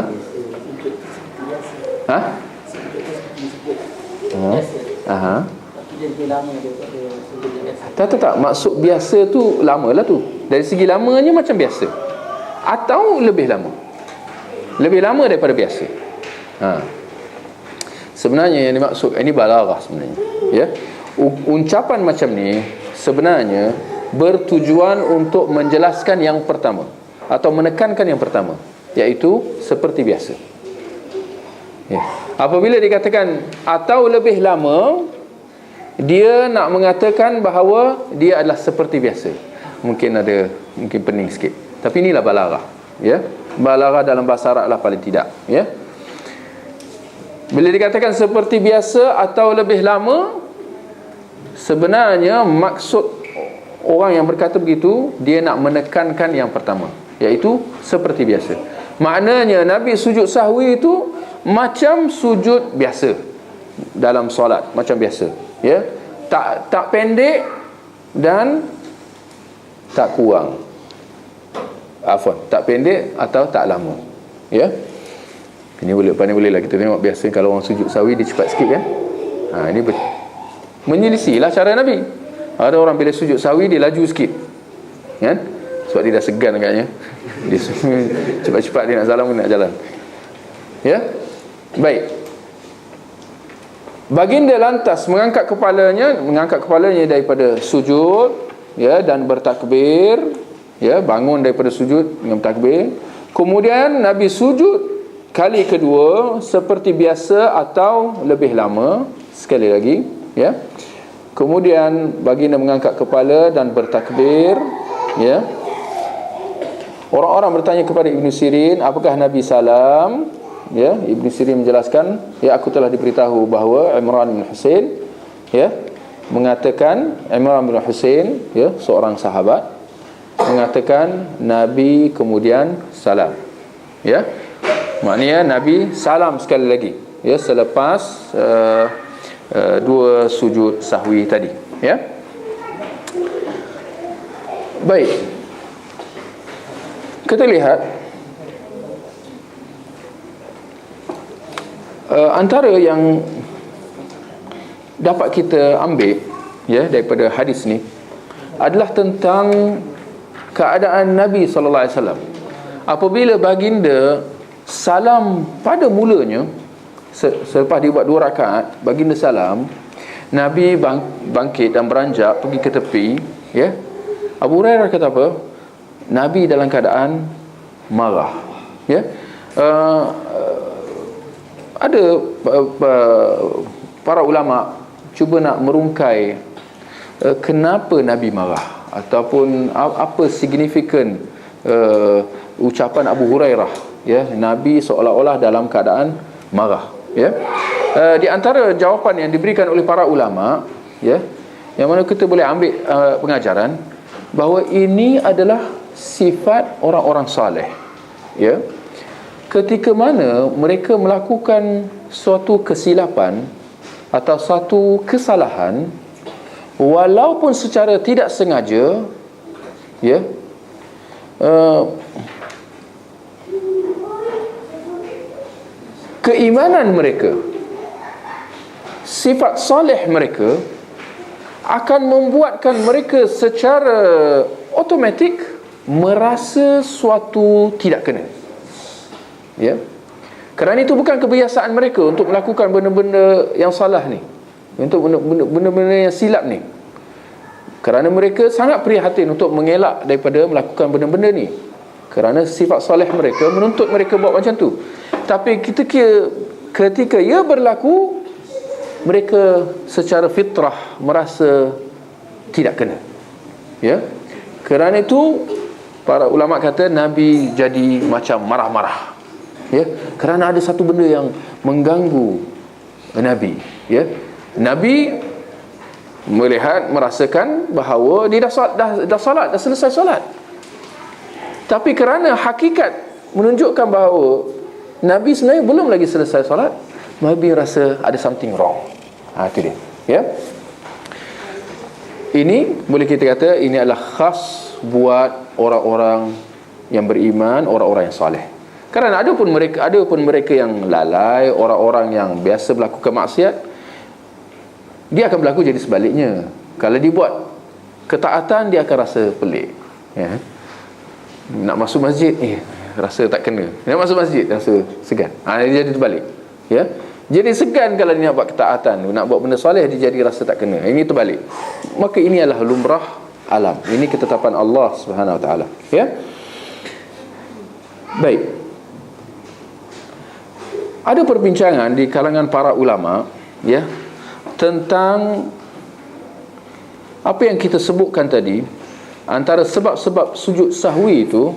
Ha? Aha. Tak, maksud biasa tu lama lah tu. Dari segi lamanya macam biasa atau lebih lama? Lebih lama daripada biasa. Sebenarnya yang dimaksud, ini balaghah sebenarnya, ya. Ucapan macam ni sebenarnya bertujuan untuk menjelaskan yang pertama atau menekankan yang pertama, iaitu seperti biasa, ya. Apabila dikatakan atau lebih lama, dia nak mengatakan bahawa dia adalah seperti biasa. Mungkin pening sikit, tapi inilah balaghah, ya. Balaghah dalam bahasa Arab lah paling tidak, ya. Bila dikatakan seperti biasa atau lebih lama, sebenarnya maksud orang yang berkata begitu, dia nak menekankan yang pertama, iaitu seperti biasa. Maknanya Nabi sujud sahwi itu macam sujud biasa dalam solat, macam biasa, ya. Tak pendek dan tak kurang. Tak pendek atau tak lama, ya. Ini boleh lah kita tengok. Biasa kalau orang sujud sahwi dia cepat sikit, kan. Ini menyelisihilah cara Nabi. Ada orang bila sujud sahwi dia laju sikit, kan, sebab dia dah segan agaknya. Dia cepat-cepat dia nak salam, nak jalan, ya. Baik, baginda lantas mengangkat kepalanya daripada sujud, ya, dan bertakbir, ya, bangun daripada sujud dengan bertakbir. Kemudian Nabi sujud kali kedua seperti biasa atau lebih lama, sekali lagi, ya. Kemudian baginda mengangkat kepala dan bertakbir, ya. Orang-orang bertanya kepada Ibn Sirin, apakah Nabi salam? Ya, Ibn Sirin menjelaskan, ya, aku telah diberitahu bahawa Imran bin Husain, ya, mengatakan, Imran bin Husain, ya, seorang sahabat, mengatakan Nabi kemudian salam, ya. Maknanya Nabi salam sekali lagi, ya, selepas dua sujud sahwi tadi, ya. Baik, kita lihat Antara yang dapat kita ambil daripada hadis ni adalah tentang keadaan Nabi sallallahu alaihi wasallam apabila baginda salam pada mulanya. Selepas dia buat 2 rakaat, baginda salam, Nabi bangkit dan beranjak pergi ke tepi. Abu Hurairah kata apa? Nabi dalam keadaan marah. Ada para ulama cuba nak merungkai kenapa Nabi marah, ataupun apa signifikan ucapan Abu Hurairah, Nabi seolah-olah dalam keadaan marah. Di antara jawapan yang diberikan oleh para ulama, yang mana kita boleh ambil pengajaran bahawa ini adalah sifat orang-orang saleh. Ketika mana mereka melakukan suatu kesilapan atau satu kesalahan, walaupun secara tidak sengaja, keimanan mereka, sifat soleh mereka akan membuatkan mereka secara automatik merasa suatu tidak kena. Kerana itu bukan kebiasaan mereka untuk melakukan benda-benda yang salah ni, untuk benda-benda yang silap ni. Kerana mereka sangat prihatin untuk mengelak daripada melakukan benda-benda ni, kerana sifat soleh mereka menuntut mereka buat macam tu. Tapi ketika ia berlaku, mereka secara fitrah merasa tidak kena. Kerana itu para ulama kata Nabi jadi macam marah-marah, kerana ada satu benda yang mengganggu Nabi. Nabi melihat, merasakan bahawa dia dah salat, dah selesai solat. Tapi kerana hakikat menunjukkan bahawa Nabi sebenarnya belum lagi selesai solat, Nabi rasa ada something wrong. Itu dia. Ini boleh kita kata ini adalah khas buat orang-orang yang beriman, orang-orang yang soleh. Kerana ada pun mereka yang lalai, orang-orang yang biasa melakukan maksiat, dia akan berlaku jadi sebaliknya. Kalau dibuat ketaatan, dia akan rasa pelik. Nak masuk masjid, rasa tak kena. Nak masuk masjid, rasa segan. Dia jadi terbalik. Jadi segan kalau dia nak buat ketaatan, nak buat benda soleh, dia jadi rasa tak kena. Ini terbalik. Maka ini adalah lumrah alam. Ini ketetapan Allah Subhanahu Wa Taala. Baik. Ada perbincangan di kalangan para ulama, tentang apa yang kita sebutkan tadi, antara sebab-sebab sujud sahwi itu.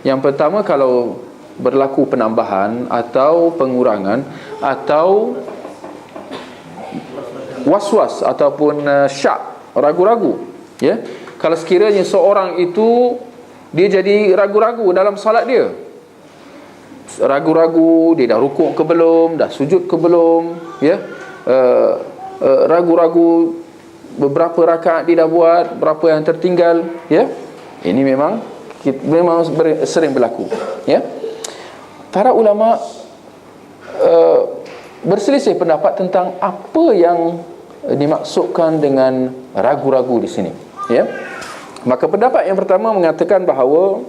Yang pertama, kalau berlaku penambahan atau pengurangan atau was-was ataupun syak, ragu-ragu. Kalau sekiranya seorang itu dia jadi ragu-ragu dalam salat dia, ragu-ragu dia dah rukuk ke belum, dah sujud ke belum, ragu-ragu beberapa rakaat dia dah buat, berapa yang tertinggal. Ini memang sering berlaku. Para ulama berselisih pendapat tentang apa yang dimaksudkan dengan ragu-ragu di sini. Maka pendapat yang pertama mengatakan bahawa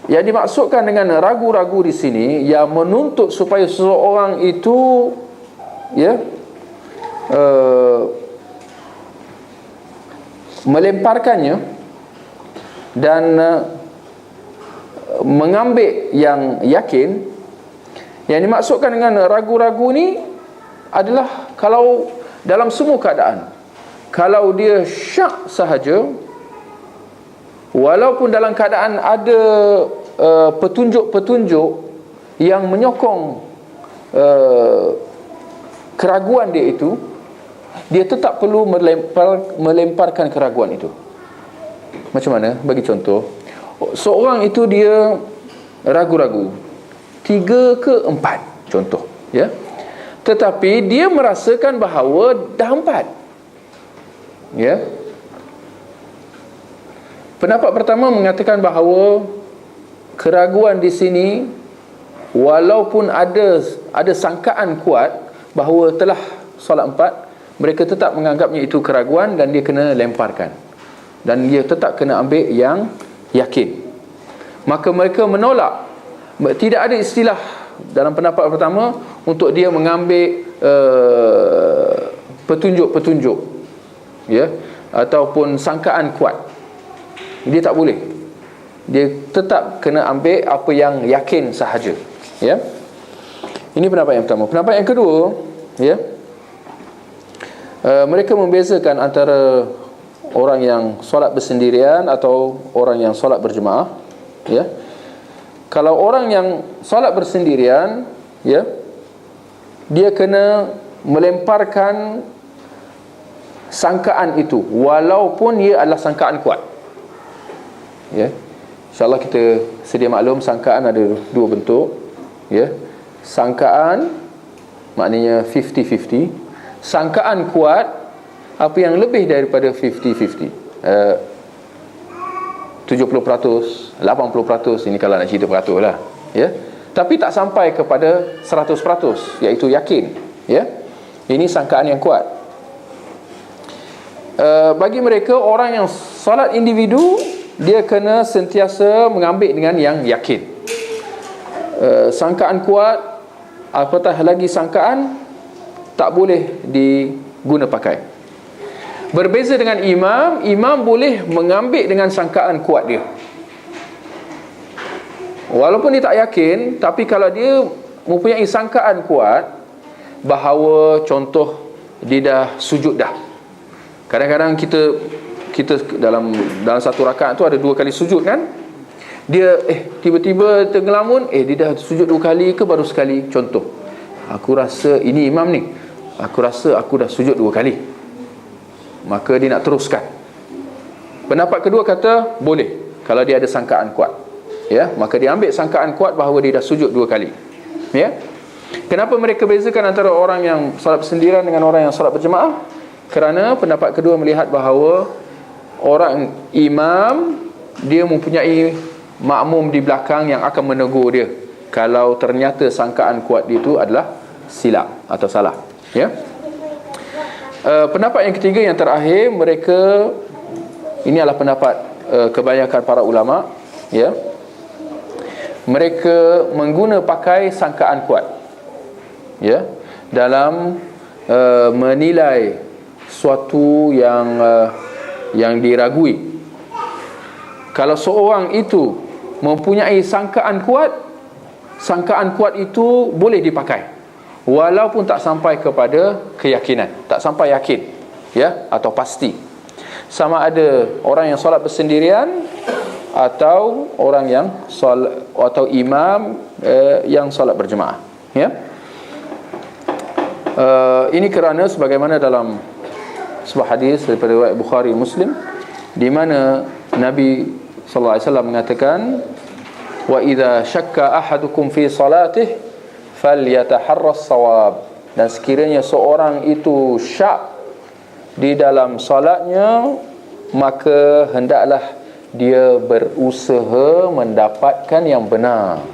yang dimaksudkan dengan ragu-ragu di sini, yang menuntut supaya seseorang itu melemparkannya dan mengambil yang yakin. Yang dimaksudkan dengan ragu-ragu ni adalah kalau dalam semua keadaan, kalau dia syak sahaja, walaupun dalam keadaan ada petunjuk-petunjuk yang menyokong keraguan dia itu, dia tetap perlu melemparkan keraguan itu. Macam mana? Bagi contoh, seorang itu dia ragu-ragu 3 ke 4 contoh, tetapi dia merasakan bahawa dah 4. Pendapat pertama mengatakan bahawa keraguan di sini walaupun ada sangkaan kuat bahawa telah solat 4, mereka tetap menganggapnya itu keraguan dan dia kena lemparkan, dan dia tetap kena ambil yang yakin. Maka mereka menolak, tidak ada istilah dalam pendapat pertama untuk dia mengambil petunjuk-petunjuk, ya, ataupun sangkaan kuat. Dia tak boleh. Dia tetap kena ambil apa yang yakin sahaja, ya. Ini pendapat yang pertama. Pendapat yang kedua, ya, mereka membezakan antara orang yang solat bersendirian atau orang yang solat berjemaah, ya. Kalau orang yang solat bersendirian, ya, dia kena melemparkan sangkaan itu walaupun ia adalah sangkaan kuat, ya. InsyaAllah kita sedia maklum sangkaan ada dua bentuk, ya. Sangkaan maknanya 50-50. Sangkaan kuat apa yang lebih daripada 50-50, 70%, 80%, ini kalau nak cerita peratus lah, ya. Tapi tak sampai kepada 100%, iaitu yakin, ya. Ini sangkaan yang kuat. Bagi mereka, orang yang solat individu, dia kena sentiasa mengambil dengan yang yakin. Sangkaan kuat, apatah lagi sangkaan, tak boleh diguna pakai. Berbeza dengan imam, imam boleh mengambil dengan sangkaan kuat dia, walaupun dia tak yakin. Tapi kalau dia mempunyai sangkaan kuat bahawa, contoh, dia dah sujud dah. Kadang-kadang kita dalam satu rakaat tu ada 2 kali sujud, kan. Dia tiba-tiba tergelamun, dia dah sujud 2 kali ke baru sekali. Contoh, aku rasa ini imam ni, aku rasa aku dah sujud 2 kali. Maka dia nak teruskan. Pendapat kedua kata boleh kalau dia ada sangkaan kuat, ya. Maka dia ambil sangkaan kuat bahawa dia dah sujud 2 kali, ya. Kenapa mereka bezakan antara orang yang solat bersendirian dengan orang yang solat berjemaah? Kerana pendapat kedua melihat bahawa orang imam, dia mempunyai makmum di belakang yang akan menegur dia kalau ternyata sangkaan kuat dia itu adalah silap atau salah, ya. Pendapat yang ketiga, yang terakhir, mereka, ini adalah pendapat kebanyakan para ulama, ya. Mereka mengguna pakai sangkaan kuat, ya, dalam menilai suatu yang diragui. Kalau seorang itu mempunyai sangkaan kuat, sangkaan kuat itu boleh dipakai walaupun tak sampai kepada keyakinan, tak sampai yakin, ya, atau pasti. Sama ada orang yang solat bersendirian atau orang yang solat, atau imam yang solat berjemaah, ya. Ini kerana sebagaimana dalam sebuah hadis daripada riwayat Bukhari Muslim, di mana Nabi sallallahu alaihi wasallam mengatakan, wa idza syakka ahadukum fi salatihi falyataharras sawab, dan sekiranya seorang itu syak di dalam salatnya, maka hendaklah dia berusaha mendapatkan yang benar.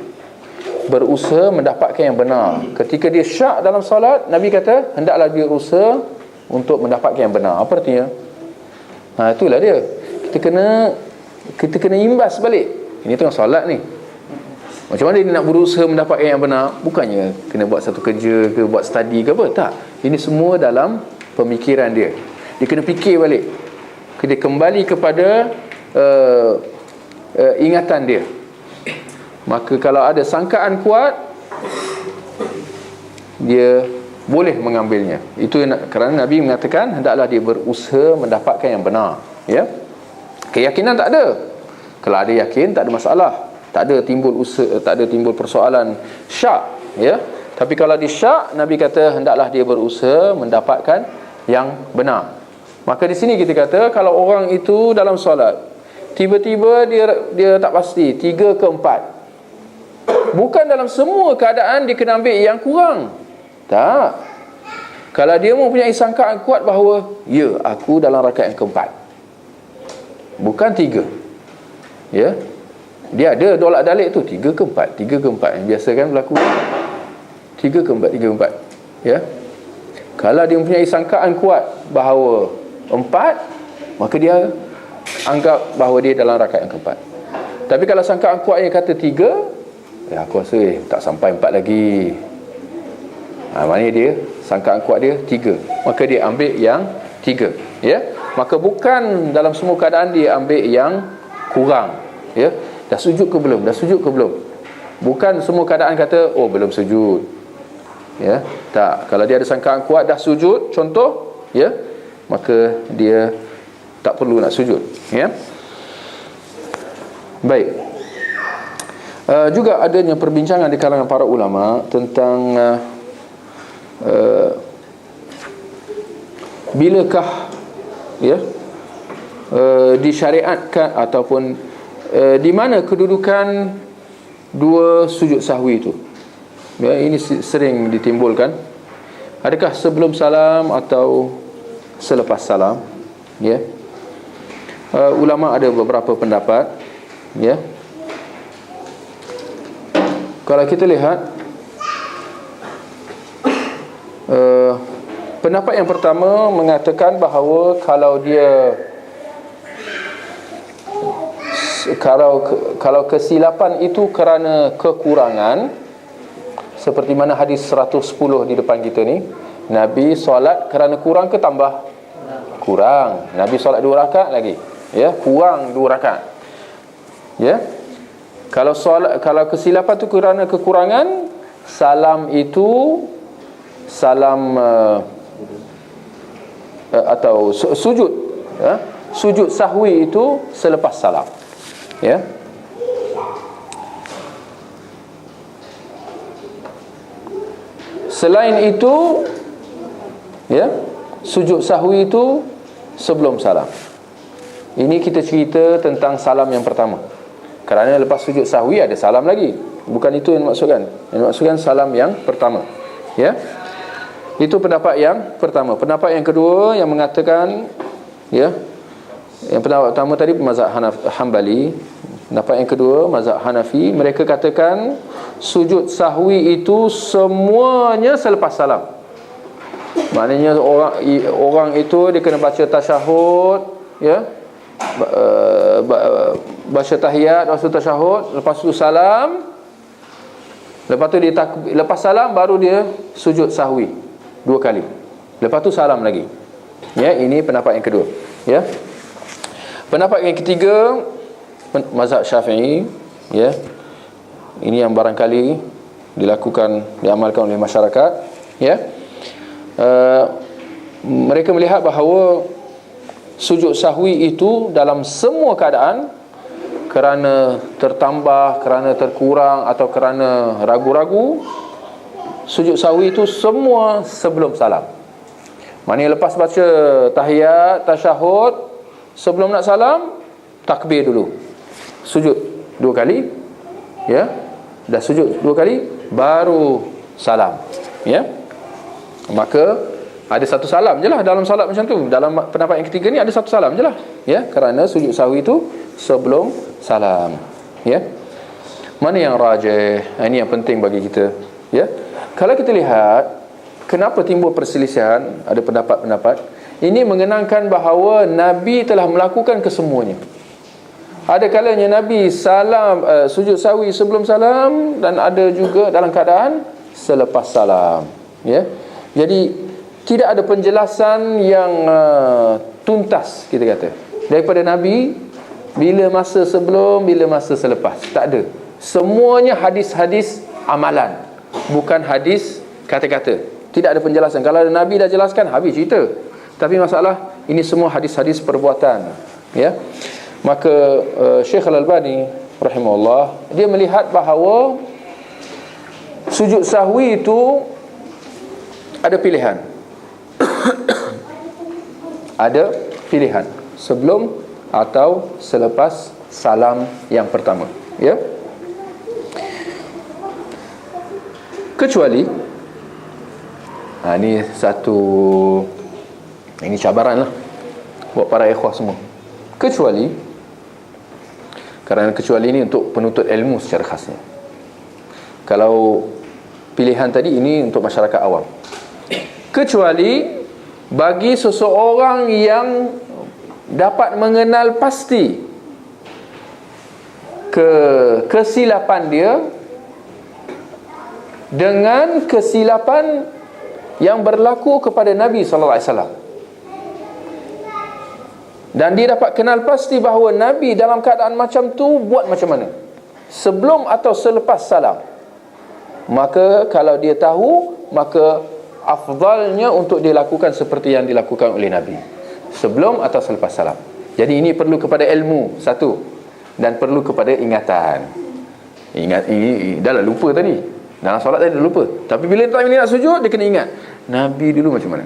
Berusaha mendapatkan yang benar. Ketika dia syak dalam salat, Nabi kata hendaklah dia usaha untuk mendapatkan yang benar. Apa artinya? Itulah dia. Kita kena imbas balik. Ini tengah salat ni, macam mana dia nak berusaha mendapatkan yang benar? Bukannya kena buat satu kerja ke, buat study ke apa. Tak. Ini semua dalam pemikiran dia. Dia kena fikir balik. Dia kembali kepada ingatan dia. Maka kalau ada sangkaan kuat, dia boleh mengambilnya. Itu kerana Nabi mengatakan hendaklah dia berusaha mendapatkan yang benar, ya. Keyakinan tak ada. Kalau ada yakin, tak ada masalah. Tak ada timbul usaha, tak ada timbul persoalan syak, ya. Tapi kalau dia syak, Nabi kata hendaklah dia berusaha mendapatkan yang benar. Maka di sini kita kata, kalau orang itu dalam solat tiba-tiba dia tak pasti 3 ke 4, bukan dalam semua keadaan dia kena ambil yang kurang. Tak. Kalau dia mempunyai sangkaan kuat bahawa, ya, aku dalam rakaat yang keempat, bukan 3, ya. dia ada dolak dalik tu 3 ke 4, 3 ke 4 yang biasa kan berlaku, 3 ke 4, 3 ke 4, ya. Kalau dia mempunyai sangkaan kuat bahawa 4, maka dia anggap bahawa dia dalam rakaat yang keempat. Tapi kalau sangkaan kuat yang kata 3, aku rasa tak sampai 4 lagi. Maknanya dia sangkaan kuat dia 3, maka dia ambil yang 3, ya. Maka bukan dalam semua keadaan dia ambil yang kurang, ya. Dah sujud ke belum? Dah sujud ke belum? Bukan semua keadaan kata belum sujud, ya. Tak, kalau dia ada sangkaan kuat dah sujud contoh, ya, maka dia tak perlu nak sujud, ya. Baik. Juga adanya perbincangan di kalangan para ulama tentang bilakah, ya, disyariatkan ataupun di mana kedudukan dua sujud sahwi itu, ya. Ini sering ditimbulkan, adakah sebelum salam atau selepas salam, ya. Ulama ada beberapa pendapat, ya. Kalau kita lihat pendapat yang pertama mengatakan bahawa kalau dia kalau kesilapan itu kerana kekurangan, seperti mana hadis 110 di depan kita ni, Nabi solat kerana kurang ke tambah? Kurang. Nabi solat 2 rakaat lagi, ya, kurang 2 rakaat, ya. Kalau kesilapan itu kerana kekurangan, salam itu salam atau sujud, ya, sujud sahwi itu selepas salam, ya. Selain itu, ya, sujud sahwi itu sebelum salam. Ini kita cerita tentang salam yang pertama, kerana lepas sujud sahwi ada salam lagi. Bukan itu yang dimaksudkan. Yang dimaksudkan salam yang pertama, ya. Itu pendapat yang pertama. Pendapat yang kedua yang mengatakan, ya, yang pendapat pertama tadi mazhab Hanbali. Pendapat yang kedua mazhab Hanafi, mereka katakan sujud sahwi itu semuanya selepas salam. Maknanya orang itu dia kena baca tasyahud, ya, baca tahiyat, lepas tu tasyahud, lepas tu salam, lepas tu dia lepas salam baru dia sujud sahwi 2 kali, lepas tu salam lagi, ya. Ini pendapat yang kedua, ya. Pendapat yang ketiga mazhab Syafi'i, ya. Ini yang barangkali diamalkan oleh masyarakat, ya. Mereka melihat bahawa sujud sahwi itu dalam semua keadaan, kerana tertambah, kerana terkurang, atau kerana ragu-ragu, sujud sahwi itu semua sebelum salam. Maknanya lepas baca tahiyat, tasyahud, sebelum nak salam, takbir dulu, sujud 2 kali, ya. Dah sujud 2 kali baru salam, ya. Maka ada satu salam je lah dalam salat macam tu. Dalam pendapat yang ketiga ni ada satu salam je lah, ya, kerana sujud sahwi itu sebelum salam, ya. Mana yang rajih? Ini yang penting bagi kita, ya. Kalau kita lihat kenapa timbul perselisihan, ada pendapat-pendapat. Ini mengenangkan bahawa Nabi telah melakukan kesemuanya. Ada kalanya Nabi sujud sahwi sebelum salam, dan ada juga dalam keadaan selepas salam, ya. Jadi tidak ada penjelasan yang tuntas, kita kata, daripada Nabi bila masa sebelum, bila masa selepas. Tak ada. Semuanya hadis-hadis amalan, bukan hadis kata-kata. Tidak ada penjelasan. Kalau Nabi dah jelaskan, habis cerita. Tapi masalah ini semua hadis-hadis perbuatan, ya. Maka Syekh Al-Albani rahimahullah, dia melihat bahawa sujud sahwi itu ada pilihan. Ada pilihan sebelum atau selepas salam yang pertama, ya. Kecuali ini cabaran lah buat para ikhwah semua. Kecuali Kerana kecuali ini untuk penuntut ilmu secara khasnya. Kalau pilihan tadi ini untuk masyarakat awam. Kecuali bagi seseorang yang dapat mengenal pasti kesilapan dia dengan kesilapan yang berlaku kepada Nabi SAW, dan dia dapat kenal pasti bahawa Nabi dalam keadaan macam tu buat macam mana, sebelum atau selepas salam. Maka kalau dia tahu, maka afdalnya untuk dilakukan seperti yang dilakukan oleh Nabi, sebelum atau selepas salam. Jadi ini perlu kepada ilmu, satu, dan perlu kepada ingatan. Dah lah lupa tadi, dalam solat tadi dah lupa, tapi bila time ni nak sujud, dia kena ingat Nabi dulu macam mana.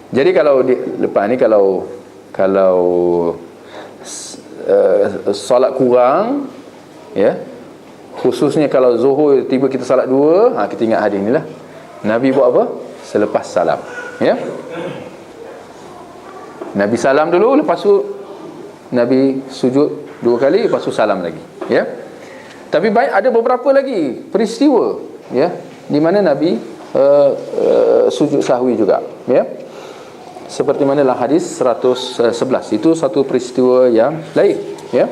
Jadi kalau lepas ni kalau solat kurang, ya, khususnya kalau zuhur tiba kita salat 2, kita ingat hadis ni lah. Nabi buat apa? Selepas salam, ya. Nabi salam dulu, lepas tu Nabi sujud 2 kali, lepas tu salam lagi, ya. Tapi baik, ada beberapa lagi peristiwa, ya, di mana Nabi sujud sahwi juga, ya. Seperti mana dalam hadis 111. Itu satu peristiwa yang lain, ya.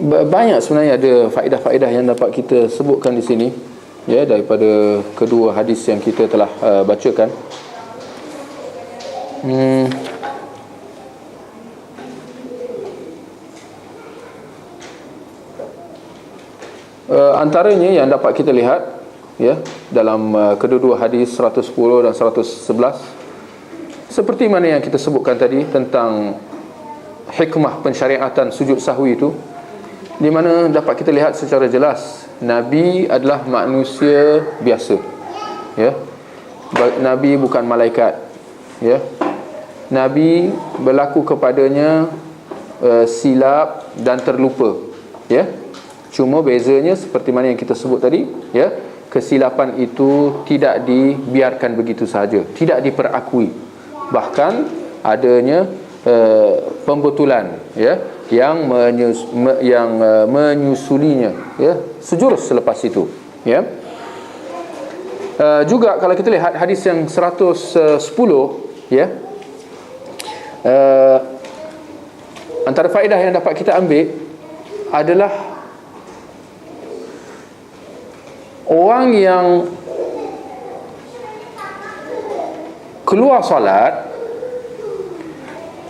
Banyak sebenarnya ada faedah-faedah yang dapat kita sebutkan di sini, ya, daripada kedua hadis yang kita telah bacakan. Antaranya yang dapat kita lihat, ya, dalam kedua-dua hadis 110 dan 111, seperti mana yang kita sebutkan tadi tentang hikmah pensyariatan sujud sahwi itu, di mana dapat kita lihat secara jelas Nabi adalah manusia biasa, ya. Nabi bukan malaikat, ya. Nabi berlaku kepadanya silap dan terlupa, ya. Cuma bezanya seperti mana yang kita sebut tadi, ya, kesilapan itu tidak dibiarkan begitu sahaja, tidak diperakui, bahkan adanya pembetulan, ya, yang menyusulinya, ya, sejurus selepas itu, ya. Juga kalau kita lihat hadis yang 110, ya, antara faedah yang dapat kita ambil adalah orang yang keluar solat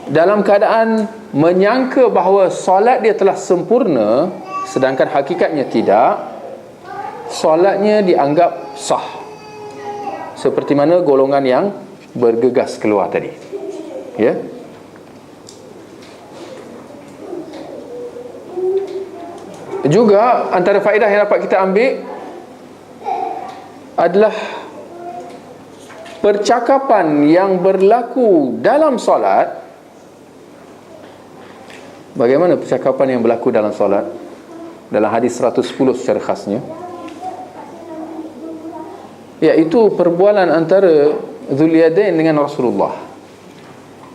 dalam keadaan menyangka bahawa solat dia telah sempurna, sedangkan hakikatnya tidak, solatnya dianggap sah, seperti mana golongan yang bergegas keluar tadi, ya. Juga antara faedah yang dapat kita ambil adalah percakapan yang berlaku dalam solat. Bagaimana percakapan yang berlaku dalam solat? Dalam hadis 110 secara khasnya, iaitu perbualan antara Dzul-Yadain dengan Rasulullah.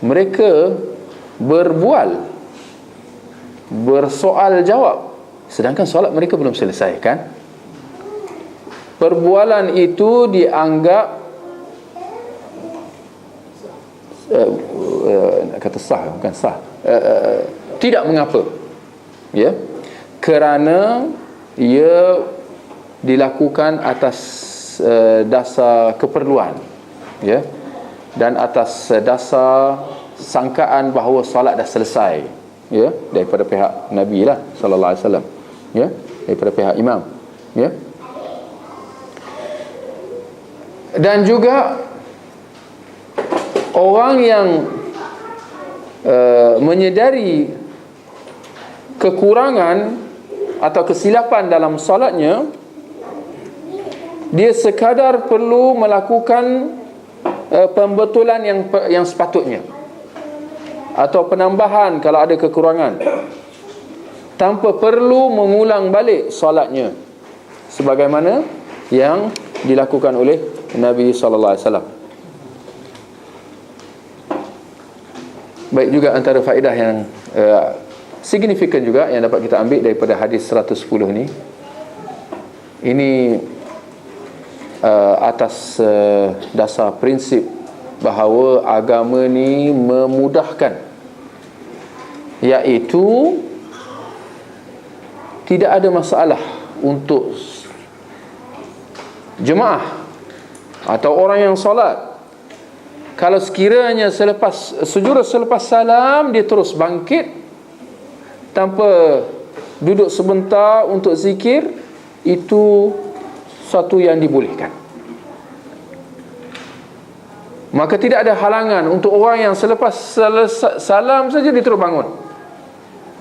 Mereka berbual, bersoal jawab, sedangkan solat mereka belum selesai, kan? Perbualan itu dianggap kata sah, bukan sah, tidak mengapa, ya, kerana ia dilakukan atas dasar keperluan, ya, dan atas dasar sangkaan bahawa solat dah selesai, ya, daripada pihak Nabi lah sallallahu alaihi wasallam, ya, daripada pihak imam, ya. Dan juga orang yang menyedari kekurangan atau kesilapan dalam solatnya, dia sekadar perlu melakukan pembetulan yang sepatutnya, atau penambahan kalau ada kekurangan, tanpa perlu mengulang balik solatnya, sebagaimana yang dilakukan oleh Nabi sallallahu alaihi wasallam. Baik, juga antara faedah yang signifikan juga yang dapat kita ambil daripada hadis 110 ni, ini atas dasar prinsip bahawa agama ni memudahkan, iaitu tidak ada masalah untuk jemaah atau orang yang solat, kalau sekiranya selepas salam dia terus bangkit tanpa duduk sebentar untuk zikir, itu satu yang dibolehkan. Maka tidak ada halangan untuk orang yang selepas salam saja dia terus bangun.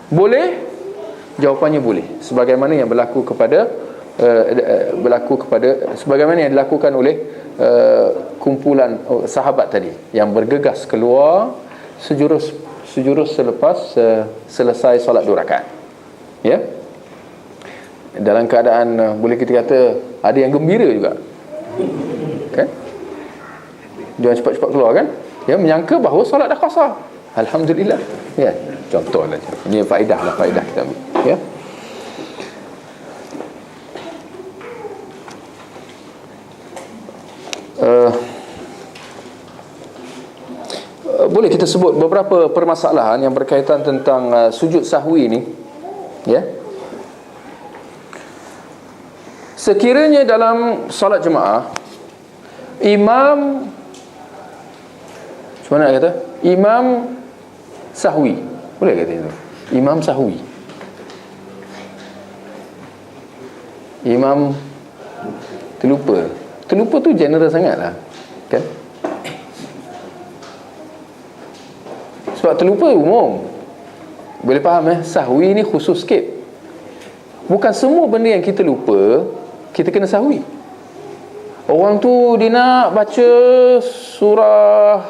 Boleh? Jawapannya boleh. Sebagaimana yang berlaku kepada sebagaimana yang dilakukan oleh kumpulan sahabat tadi yang bergegas keluar sejurus selepas selesai solat 2 rakaat. Ya. Dalam keadaan boleh kita kata ada yang gembira juga. Kan? Dia cepat-cepat keluar kan? Ya, menyangka bahawa solat dah qasar. Alhamdulillah. Ya, contohlah. Ini faedah kita ambil. Ya. Boleh kita sebut beberapa permasalahan yang berkaitan tentang sujud sahwi ni, ya. Sekiranya dalam solat jemaah imam, macam mana nak kata, imam sahwi, boleh kata itu, imam sahwi, imam terlupa tu general sangat lah, kan? Sebab terlupa umum, boleh faham sahwi ni khusus sikit. Bukan semua benda yang kita lupa kita kena sahwi. Orang tu dia nak baca surah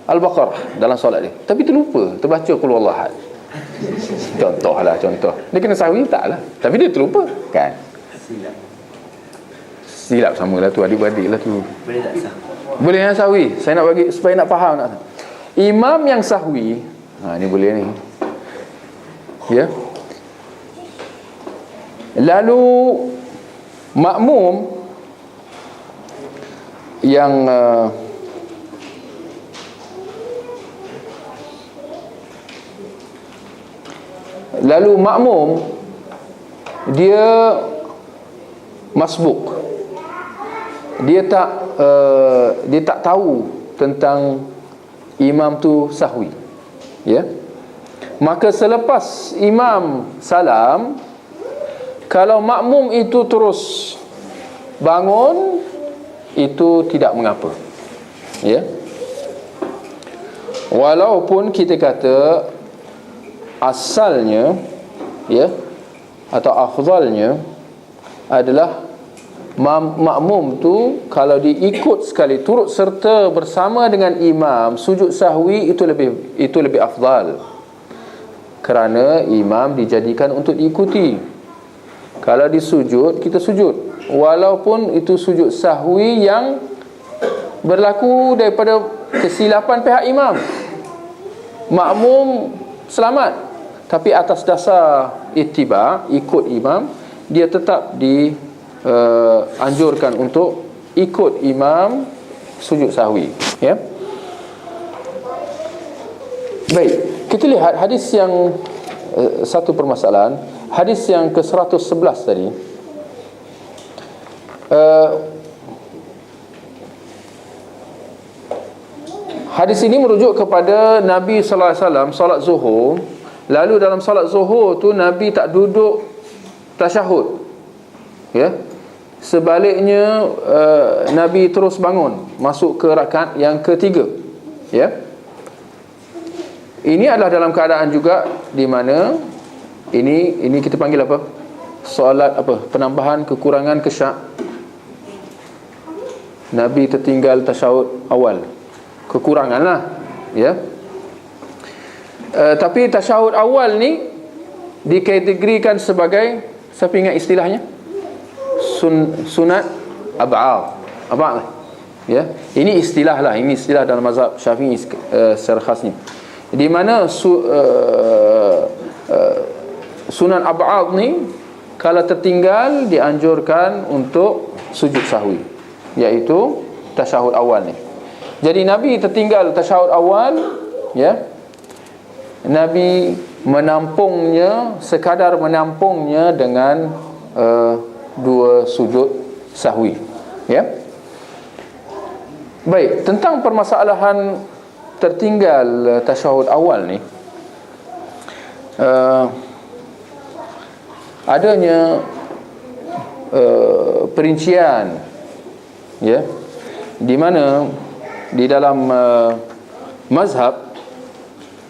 Al-Baqarah dalam solat dia, tapi terlupa, terbaca qul huwallahu ahad. Contoh. Dia kena sahwi tak lah, tapi dia terlupa, kan? Silap samalah tu, adik-beradik lah tu. Boleh tak sahwi? Boleh yang sahwi. Saya nak bagi supaya nak faham nak. Imam yang sahwi, ni boleh ni. Ya. Lalu makmum yang dia masbuk, dia tak tahu tentang imam tu sahwi, ya. Maka selepas imam salam, kalau makmum itu terus bangun, itu tidak mengapa, ya. Walaupun kita kata asalnya, ya, atau afdalnya adalah makmum tu kalau diikut sekali, turut serta bersama dengan imam sujud sahwi, itu lebih afdal, kerana imam dijadikan untuk diikuti. Kalau disujud, kita sujud, walaupun itu sujud sahwi yang berlaku daripada kesilapan pihak imam. Makmum selamat, tapi atas dasar ittiba, ikut imam, dia tetap anjurkan untuk ikut imam sujud sahwi, ya. Baik, kita lihat hadis yang satu permasalahan, hadis yang ke-111 tadi. Hadis ini merujuk kepada Nabi sallallahu alaihi wasallam solat zuhur. Lalu dalam solat zuhur tu Nabi tak duduk tasyahud, ya. Sebaliknya Nabi terus bangun masuk ke rakaat yang ketiga, ya. Ini adalah dalam keadaan juga di mana ini kita panggil apa? Solat apa? Penambahan kekurangan kesyak. Nabi tertinggal tasyahud awal, kekurangan lah, ya. Tapi tasyahud awal ni dikategorikan sebagai, siapa ingat istilahnya? sunat ab'ad. Ya, ini istilah lah, ini istilah dalam mazhab Syafi'i secara khasnya, di mana sunan ab'ad ni kalau tertinggal dianjurkan untuk sujud sahwi, iaitu tasyahud awal ni. Jadi Nabi tertinggal tasyahud awal, ya, Nabi menampungnya, sekadar menampungnya dengan 2 sujud sahwi, ya. Baik, tentang permasalahan tertinggal tasyahud awal ni, adanya perincian, ya, di mana di dalam mazhab,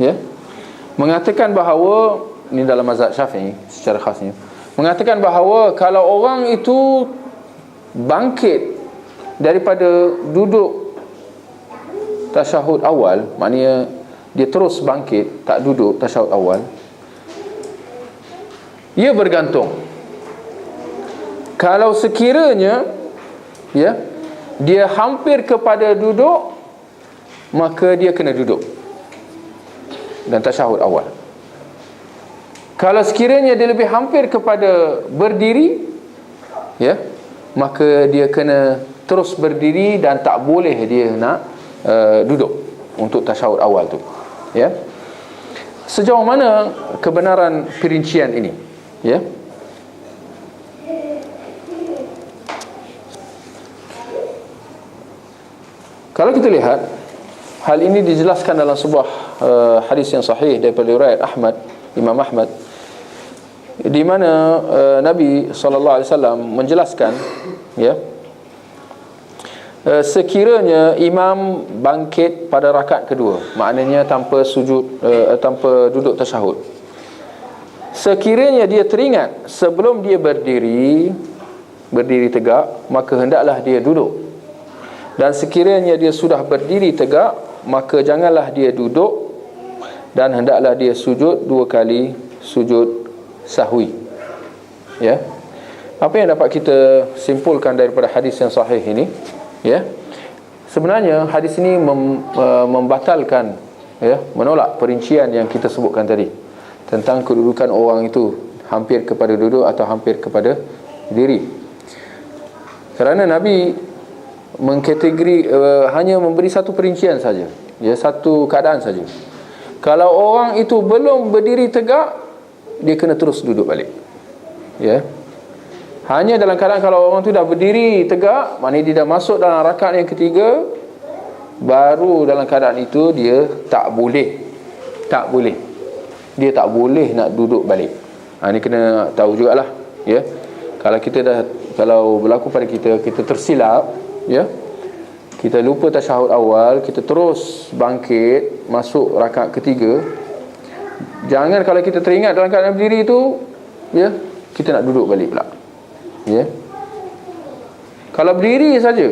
ya, mengatakan bahawa, ini dalam mazhab Syafi'i secara khasnya, mengatakan bahawa kalau orang itu bangkit daripada duduk tasyahud awal, maknanya dia terus bangkit, tak duduk tasyahud awal, ia bergantung. Kalau sekiranya, ya, dia hampir kepada duduk, maka dia kena duduk dan tasyahud awal. Kalau sekiranya dia lebih hampir kepada berdiri, ya, maka dia kena terus berdiri dan tak boleh dia nak duduk untuk tasyahud awal tu, ya. Sejauh mana kebenaran perincian ini, ya? Kalau kita lihat, hal ini dijelaskan dalam sebuah hadis yang sahih daripada riwayat Imam Ahmad, di mana Nabi SAW menjelaskan, ya, sekiranya imam bangkit pada rakaat kedua, maknanya tanpa sujud, tanpa duduk tasyahud, sekiranya dia teringat sebelum dia berdiri tegak, maka hendaklah dia duduk. Dan sekiranya dia sudah berdiri tegak, maka janganlah dia duduk, dan hendaklah dia sujud 2 kali sujud sahwi, ya. Apa yang dapat kita simpulkan daripada hadis yang sahih ini, ya, sebenarnya hadis ini membatalkan, ya, menolak perincian yang kita sebutkan tadi tentang kedudukan orang itu hampir kepada duduk atau hampir kepada diri. Kerana Nabi mengkategori, hanya memberi satu perincian saja, ya, satu keadaan saja. Kalau orang itu belum berdiri tegak, dia kena terus duduk balik, ya. Hanya dalam keadaan kalau orang tu dah berdiri tegak, maknanya dia dah masuk dalam rakaat yang ketiga, baru dalam keadaan itu dia tak boleh dia tak boleh nak duduk balik. Ini kena tahu jugalah, ya. Kalau berlaku pada kita tersilap, ya, kita lupa tasyahud awal, kita terus bangkit masuk rakaat ketiga, jangan kalau kita teringat dalam keadaan berdiri tu, ya, kita nak duduk balik pula, ya. Kalau berdiri saja,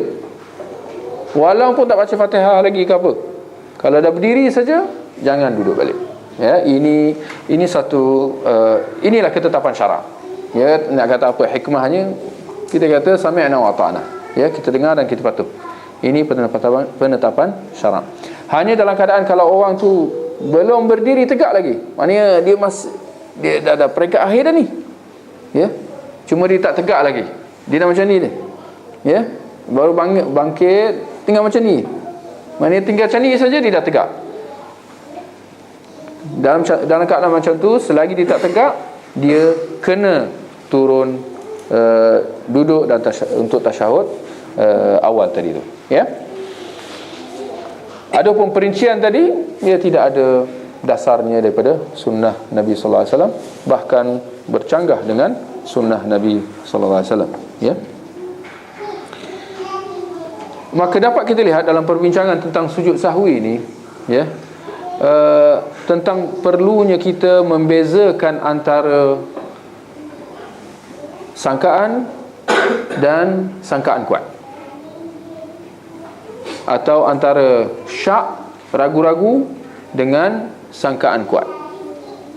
walaupun tak baca Fatihah lagi ke apa, kalau dah berdiri saja, jangan duduk balik, ya. Ini satu inilah ketetapan syarak, ya. Nak kata apa hikmahnya, kita kata sami'na wa ata'na, ya, kita dengar dan kita patuh. Ini penetapan syarak. Hanya dalam keadaan kalau orang tu belum berdiri tegak lagi, maknanya dia dah ada peringkat akhir dah ni, ya, cuma dia tak tegak lagi, dia dah macam ni dia, ya, baru bangkit tinggal macam ni, maknanya tinggal macam ni saja dia dah tegak. Dalam keadaan macam tu, selagi dia tak tegak, dia kena turun duduk dan untuk tasyahud awal tadi tu, ya. Adapun perincian tadi, ia tidak ada dasarnya daripada sunnah Nabi sallallahu alaihi wasallam, bahkan bercanggah dengan sunnah Nabi sallallahu alaihi wasallam, ya. Maka dapat kita lihat dalam perbincangan tentang sujud sahwi ini, ya, tentang perlunya kita membezakan antara sangkaan dan sangkaan kuat, atau antara syak, ragu-ragu, dengan sangkaan kuat,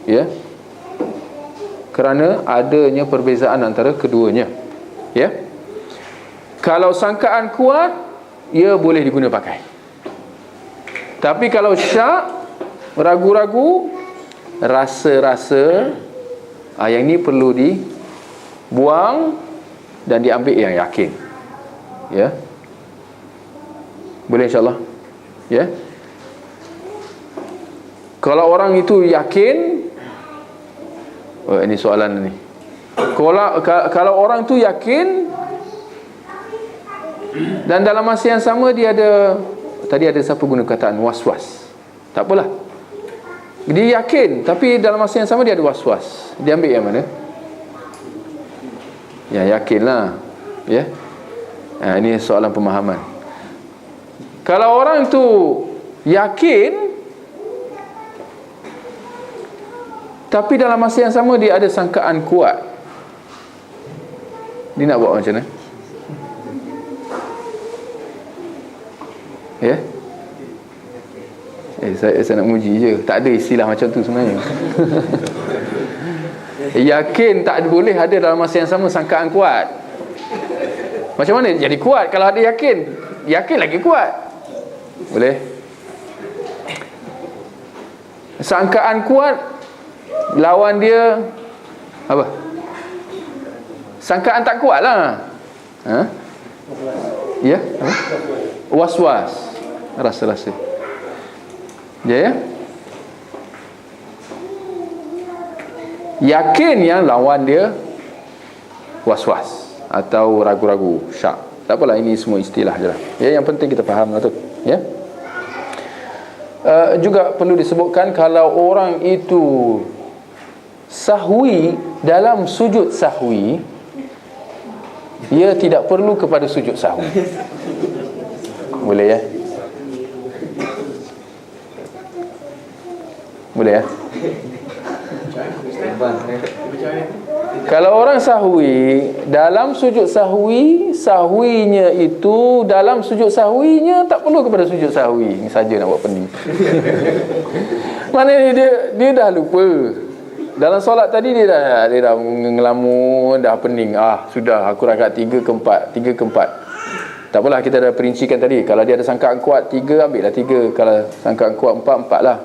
ya. Kerana adanya perbezaan antara keduanya, ya. Kalau sangkaan kuat, ia boleh diguna pakai. Tapi kalau syak, ragu-ragu, rasa-rasa, yang ni perlu dibuang dan diambil yang yakin. Ya. Boleh insya-Allah. Ya. Kalau orang itu yakin, ini soalan ni. Kalau orang tu yakin dan dalam masa yang sama dia ada, tadi ada siapa guna kataan was-was, tak apalah, dia yakin tapi dalam masa yang sama dia ada was-was, dia ambil yang mana? Ya, yakinlah. Ya. Ini soalan pemahaman. Kalau orang tu yakin tapi dalam masa yang sama dia ada sangkaan kuat, dia nak buat macam mana? Ya? Saya nak muji je. Tak ada istilah macam tu sebenarnya. Yakin tak boleh ada dalam masa yang sama sangkaan kuat. Macam mana jadi kuat kalau ada yakin? Yakin lagi kuat. Boleh? Sangkaan kuat, lawan dia apa? Sangkaan tak kuat lah. Ya? Was-was, rasa-rasa. Ya? Yakin yang lawan dia was-was atau ragu-ragu, syak. Tak apalah, ini semua istilah je lah. Ya, yang penting kita faham lah tu. Ya? Juga perlu disebutkan kalau orang itu sahwi dalam sujud sahwi, ia tidak perlu kepada sujud sahwi. Boleh ya? Boleh ya? Kalau orang sahwi dalam sujud sahwi, sahwinya itu dalam sujud sahwinya tak perlu kepada sujud sahwi. Ini saja nak buat pening. Maknanya dia dah lupa. Dalam solat tadi dia dah ngelamun, dah pening. Sudah aku rakaat 3 ke 4. Tak apalah, kita dah perincikan tadi. Kalau dia ada sangkaan kuat 3, ambil lah 3. Kalau sangkaan kuat 4 lah.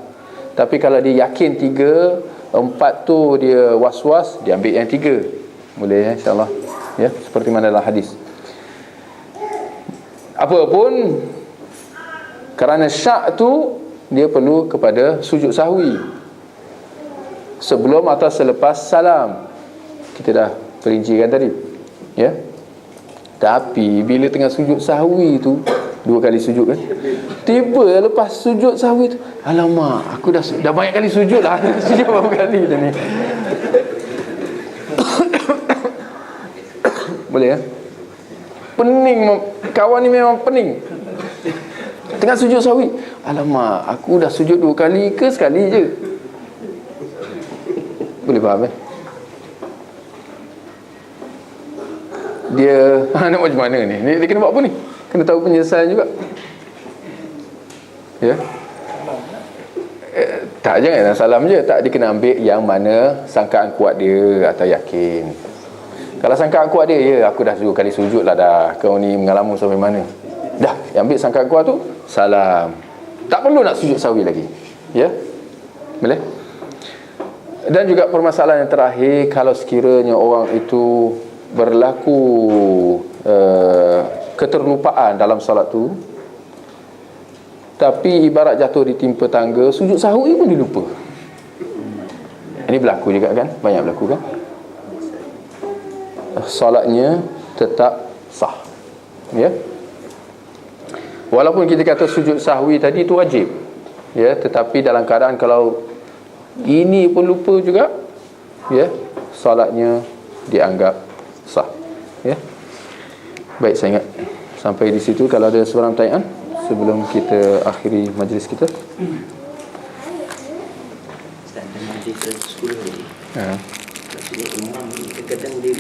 Tapi kalau dia yakin 3, 4 tu dia was-was, dia ambil yang 3. Boleh ya, insya-Allah. Ya, seperti mana dalam hadis. Apapun, kerana syak tu dia perlu kepada sujud sahwi sebelum atau selepas salam. Kita dah perincikan tadi. Ya. Tapi bila tengah sujud sahwi tu, 2 kali sujud kan, tiba lepas sujud sahwi tu, alamak, aku dah banyak kali sujud lah. Sujud berapa kali dah ni. Boleh ya? Pening, kawan ni memang pening. Tengah sujud sahwi, alamak, aku dah sujud 2 kali ke sekali je. Boleh faham kan? Dia nak macam mana ni? Dia kena buat apa ni? Kena tahu penyelesaian juga. Ya. Tak, jangan salam je. Tak, dia kena ambil yang mana sangkaan kuat dia atau yakin. Kalau sangkaan kuat dia, ya aku dah 2 kali sujud lah dah, kau ni mengalamu sampai mana. Dah, yang ambil sangkaan kuat tu, salam. Tak perlu nak sujud sahwi lagi. Ya. Boleh? Dan juga permasalahan yang terakhir, kalau sekiranya orang itu berlaku keterlupaan dalam solat tu, tapi ibarat jatuh ditimpa tangga, sujud sahwi pun dilupa. Ini berlaku juga kan? Banyak berlaku kan? Solatnya tetap sah. Ya. Walaupun kita kata sujud sahwi tadi itu wajib. Ya, tetapi dalam keadaan kalau ini pun lupa juga, ya, solatnya dianggap sah. Ya. Baik, saya ingat sampai di situ. Kalau ada sebarang pertanyaan sebelum kita akhiri majlis kita. Ustaz, majlis 10 ni. Maksudnya imam ni kadang-kadang dia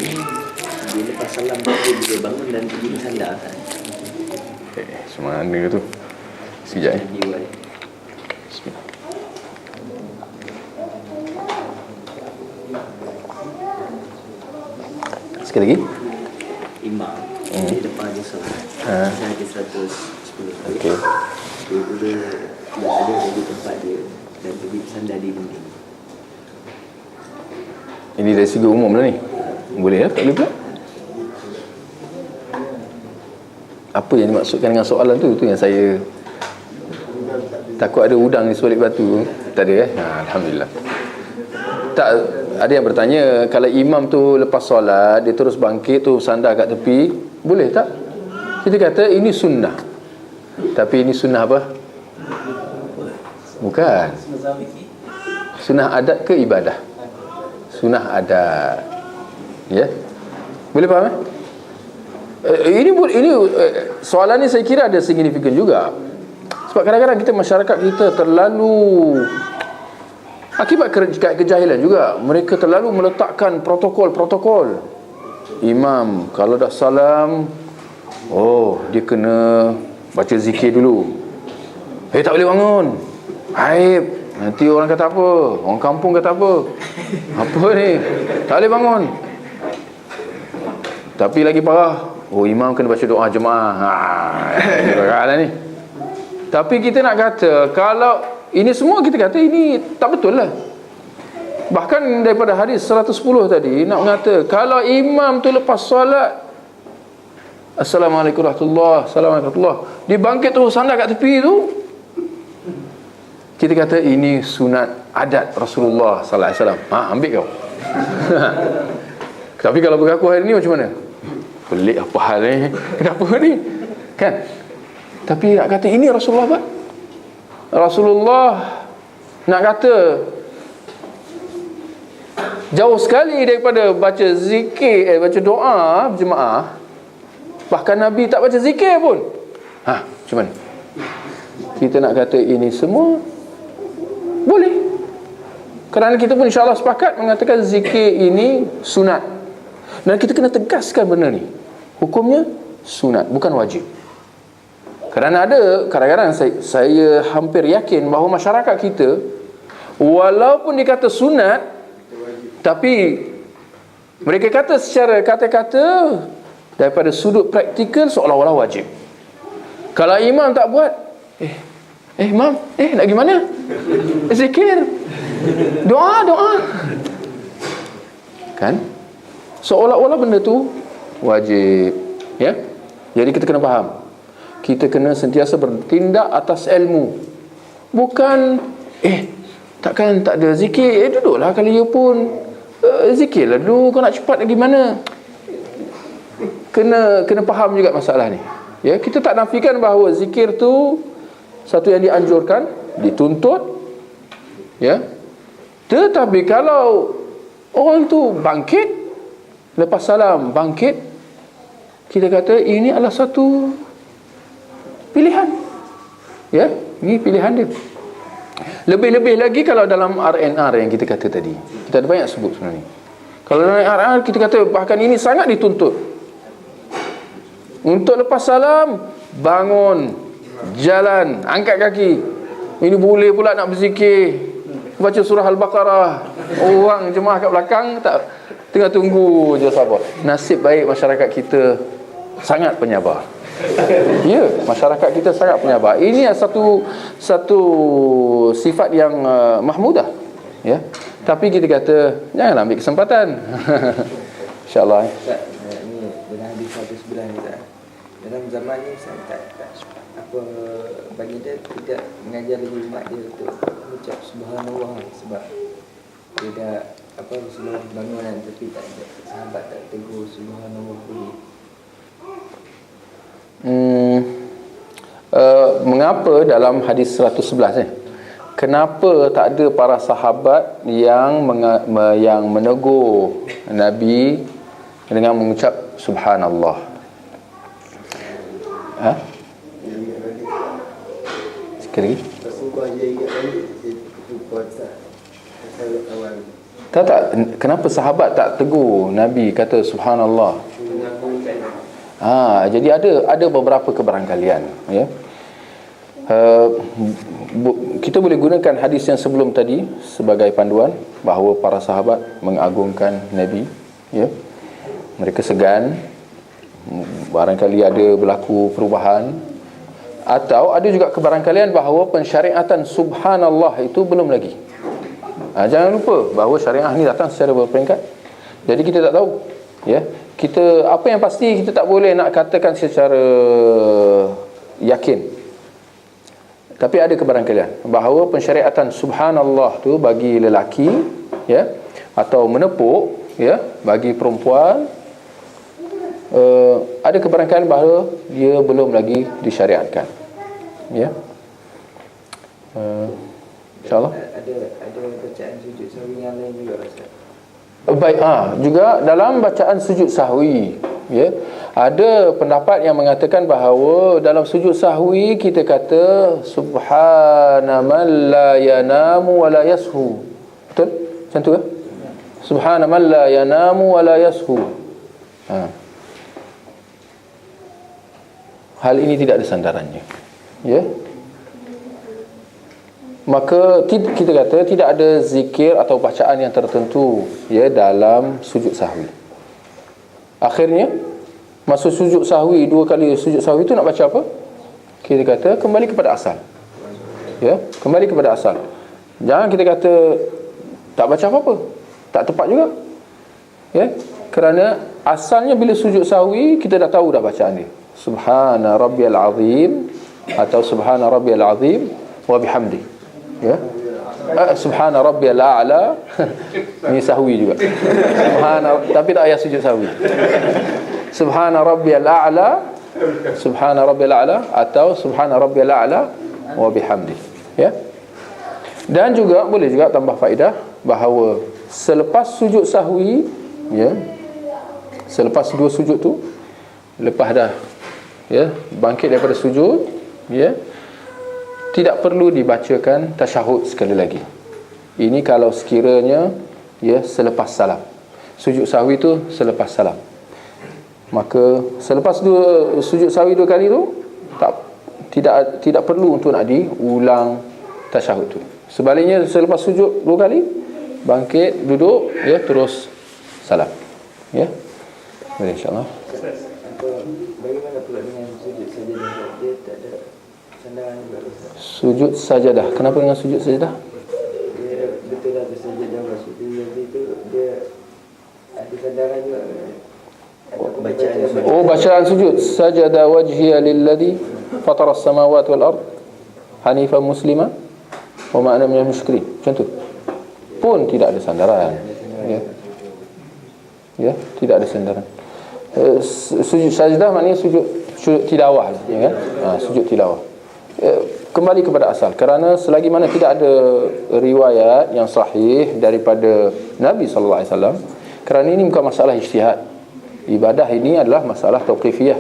lepas salam dia juga bangun dan pergi bersandar kan. Semua anda tu. Sekejap ya. Bismillah. Sekali lagi. Imam Di depan je solat. Saya ada 110 kali. Okey. Dia ada di tempat dia dan pergi bersandar di dinding. Ini dari segi umum lah ni. Boleh ya? Tak boleh pula? Apa yang dimaksudkan dengan soalan tu? Itu yang saya takut ada udang di sebalik batu. Tak ada Alhamdulillah. Tak, ada yang bertanya, kalau imam tu lepas solat dia terus bangkit tu sandar kat tepi, boleh tak? Kita kata ini sunnah. Tapi ini sunnah apa? Bukan. Sunnah adat ke ibadah? Sunnah adat. Ya. Boleh faham ini soalan ni saya kira ada signifikan juga. Sebab kadang-kadang kita, masyarakat kita terlalu, akibat kejahilan juga, mereka terlalu meletakkan protokol. Imam kalau dah salam, dia kena baca zikir dulu. Tak boleh bangun, aib, nanti orang kata apa, orang kampung kata apa ni, tak boleh bangun. Tapi lagi parah, imam kena baca doa jemaah. Lah ni. Tapi kita nak kata, kalau ini semua kita kata ini tak betul lah. Bahkan daripada hadis 110 tadi nak mengata, kalau imam tu lepas solat, Assalamualaikum warahmatullahi wabarakatuh, dia bangkit tu sandar kat tepi tu, kita kata ini sunat adat Rasulullah sallallahu alaihi wasallam. Ambil kau. Tapi kalau berlaku hari ni macam mana? Pelik apa hal ni? Kenapa ni? Kan? Tapi nak kata ini Rasulullah buat. Rasulullah nak kata jauh sekali daripada baca zikir, baca doa berjemaah. Bahkan Nabi tak baca zikir pun. Macam mana? Kita nak kata ini semua boleh. Kerana kita pun insya-Allah sepakat mengatakan zikir ini sunat. Dan kita kena tegaskan benda ni. Hukumnya sunat, bukan wajib. Kerana ada kadang-kadang saya hampir yakin bahawa masyarakat kita, walaupun dikata sunat, tapi mereka kata secara kata-kata, daripada sudut praktikal seolah-olah wajib. Kalau imam tak buat, imam, nak gimana? Zikir, doa. Kan? Seolah-olah benda tu wajib. Ya? Jadi kita kena faham, kita kena sentiasa bertindak atas ilmu. Bukan takkan tak ada zikir, duduklah kali ya pun, zikirlah dulu, kau nak cepat lagi mana. Kena faham juga masalah ni. Ya, kita tak nafikan bahawa zikir tu satu yang dianjurkan, dituntut. Ya. Tetapi kalau orang tu bangkit lepas salam, bangkit, kita kata ini adalah satu pilihan. Ya, ini pilihan dia. Lebih-lebih lagi kalau dalam RNR yang kita kata tadi, kita ada banyak sebut sebenarnya. Kalau dalam RNR kita kata bahkan ini sangat dituntut. Untuk lepas salam, bangun, jalan, angkat kaki. Ini boleh pula nak berzikir, baca surah Al-Baqarah. Orang jemaah kat belakang tak, tengah tunggu je sabar. Nasib baik masyarakat kita sangat penyabar. Ya, masyarakat kita sangat penyabar. Ini satu sifat yang mahmudah. Ya. Tapi kita kata janganlah ambil kesempatan. InsyaAllah. Ini dengan hadis 111 ni tak. Dalam zaman ni saya tak apa, bagi dia tidak mengajar lagi umat dia untuk mengucap subhanallah, sebab dia dah Rasulullah bangun kan, tapi tak ada sahabat tak tegur subhanallah lagi. Mengapa dalam hadis 111 ni, kenapa tak ada para sahabat yang menegur Nabi dengan mengucap subhanallah? Sekali lagi. Tak, kenapa sahabat tak tegur Nabi kata subhanallah? Jadi ada beberapa kebarangkalian, ya. Kita boleh gunakan hadis yang sebelum tadi sebagai panduan bahawa para sahabat mengagungkan Nabi, ya. Mereka segan barangkali ada berlaku perubahan, atau ada juga kebarangkalian bahawa pensyariatan subhanallah itu belum lagi. Jangan lupa bahawa syariah ni datang secara berperingkat. Jadi kita tak tahu, ya. Kita, apa yang pasti, kita tak boleh nak katakan secara yakin. Tapi ada kebarangkalian bahawa pensyariatan subhanallah tu bagi lelaki, ya, atau menepuk, ya, bagi perempuan, ada kebarangkalian bahawa dia belum lagi disyariatkan, ya. InsyaAllah ada bacaan sujud sahwi yang lain juga, Ustaz. Baik, juga dalam bacaan sujud sahwi, ya, ada pendapat yang mengatakan bahawa dalam sujud sahwi kita kata subhana man la yanamu wa la yashu. Betul? Macam tu ke? Subhana man la yanamu wa la yashu. Hal ini tidak ada sandarannya, ya. Maka kita kata tidak ada zikir atau bacaan yang tertentu, ya, dalam sujud sahwi. Akhirnya masa sujud sahwi, 2 kali sujud sahwi itu nak baca apa? Kita kata kembali kepada asal, ya, kembali kepada asal. Jangan kita kata tak baca apa-apa, tak tepat juga, ya. Kerana asalnya bila sujud sahwi kita dah tahu dah bacaan dia, subhana rabbiyal azim atau subhana rabbiyal azim wa bihamdi, ya. Subhana rabbiyal a'la ni sahwi juga. Subhana, tapi tak payah sujud sahwi. Subhana rabbiyal a'la, subhana rabbiyal a'la atau subhana rabbiyal a'la wa bihamdi, ya. Dan juga boleh juga tambah faedah bahawa selepas sujud sahwi, ya, selepas 2 sujud tu, lepas dah, ya, bangkit daripada sujud, ya, tidak perlu dibacakan tasyahud sekali lagi. Ini kalau sekiranya, ya, selepas salam. Sujud sahwi tu selepas salam. Maka selepas sujud sahwi 2 kali tu tidak perlu untuk nak diulang tasyahud tu. Sebaliknya selepas sujud 2 kali, bangkit, duduk, ya, terus salam, ya. Boleh, insyaAllah. Bagaimana pula dengan sujud sajadah? Dia tak ada sandaran juga, Ustaz. Sujud sajadah. Kenapa dengan sujud sajadah? Dia betul lah sajadah maksudnya, jadi itu dia ada sandaran juga. Bacaan sujud. Sajada wajhiya lilladhi fatara as-samawati wal ard hanifan muslima wa ma ana minal musyrikin. Macam tu. Pun tidak ada sandaran. Ya. Ya, tidak ada sandaran. Sujud sajdah maknanya sujud tilawah, ya kan? Sujud tilawah. Kembali kepada asal, kerana selagi mana tidak ada riwayat yang sahih daripada Nabi sallallahu alaihi wasallam, kerana ini bukan masalah ijtihad. Ibadah ini adalah masalah tauqifiyah.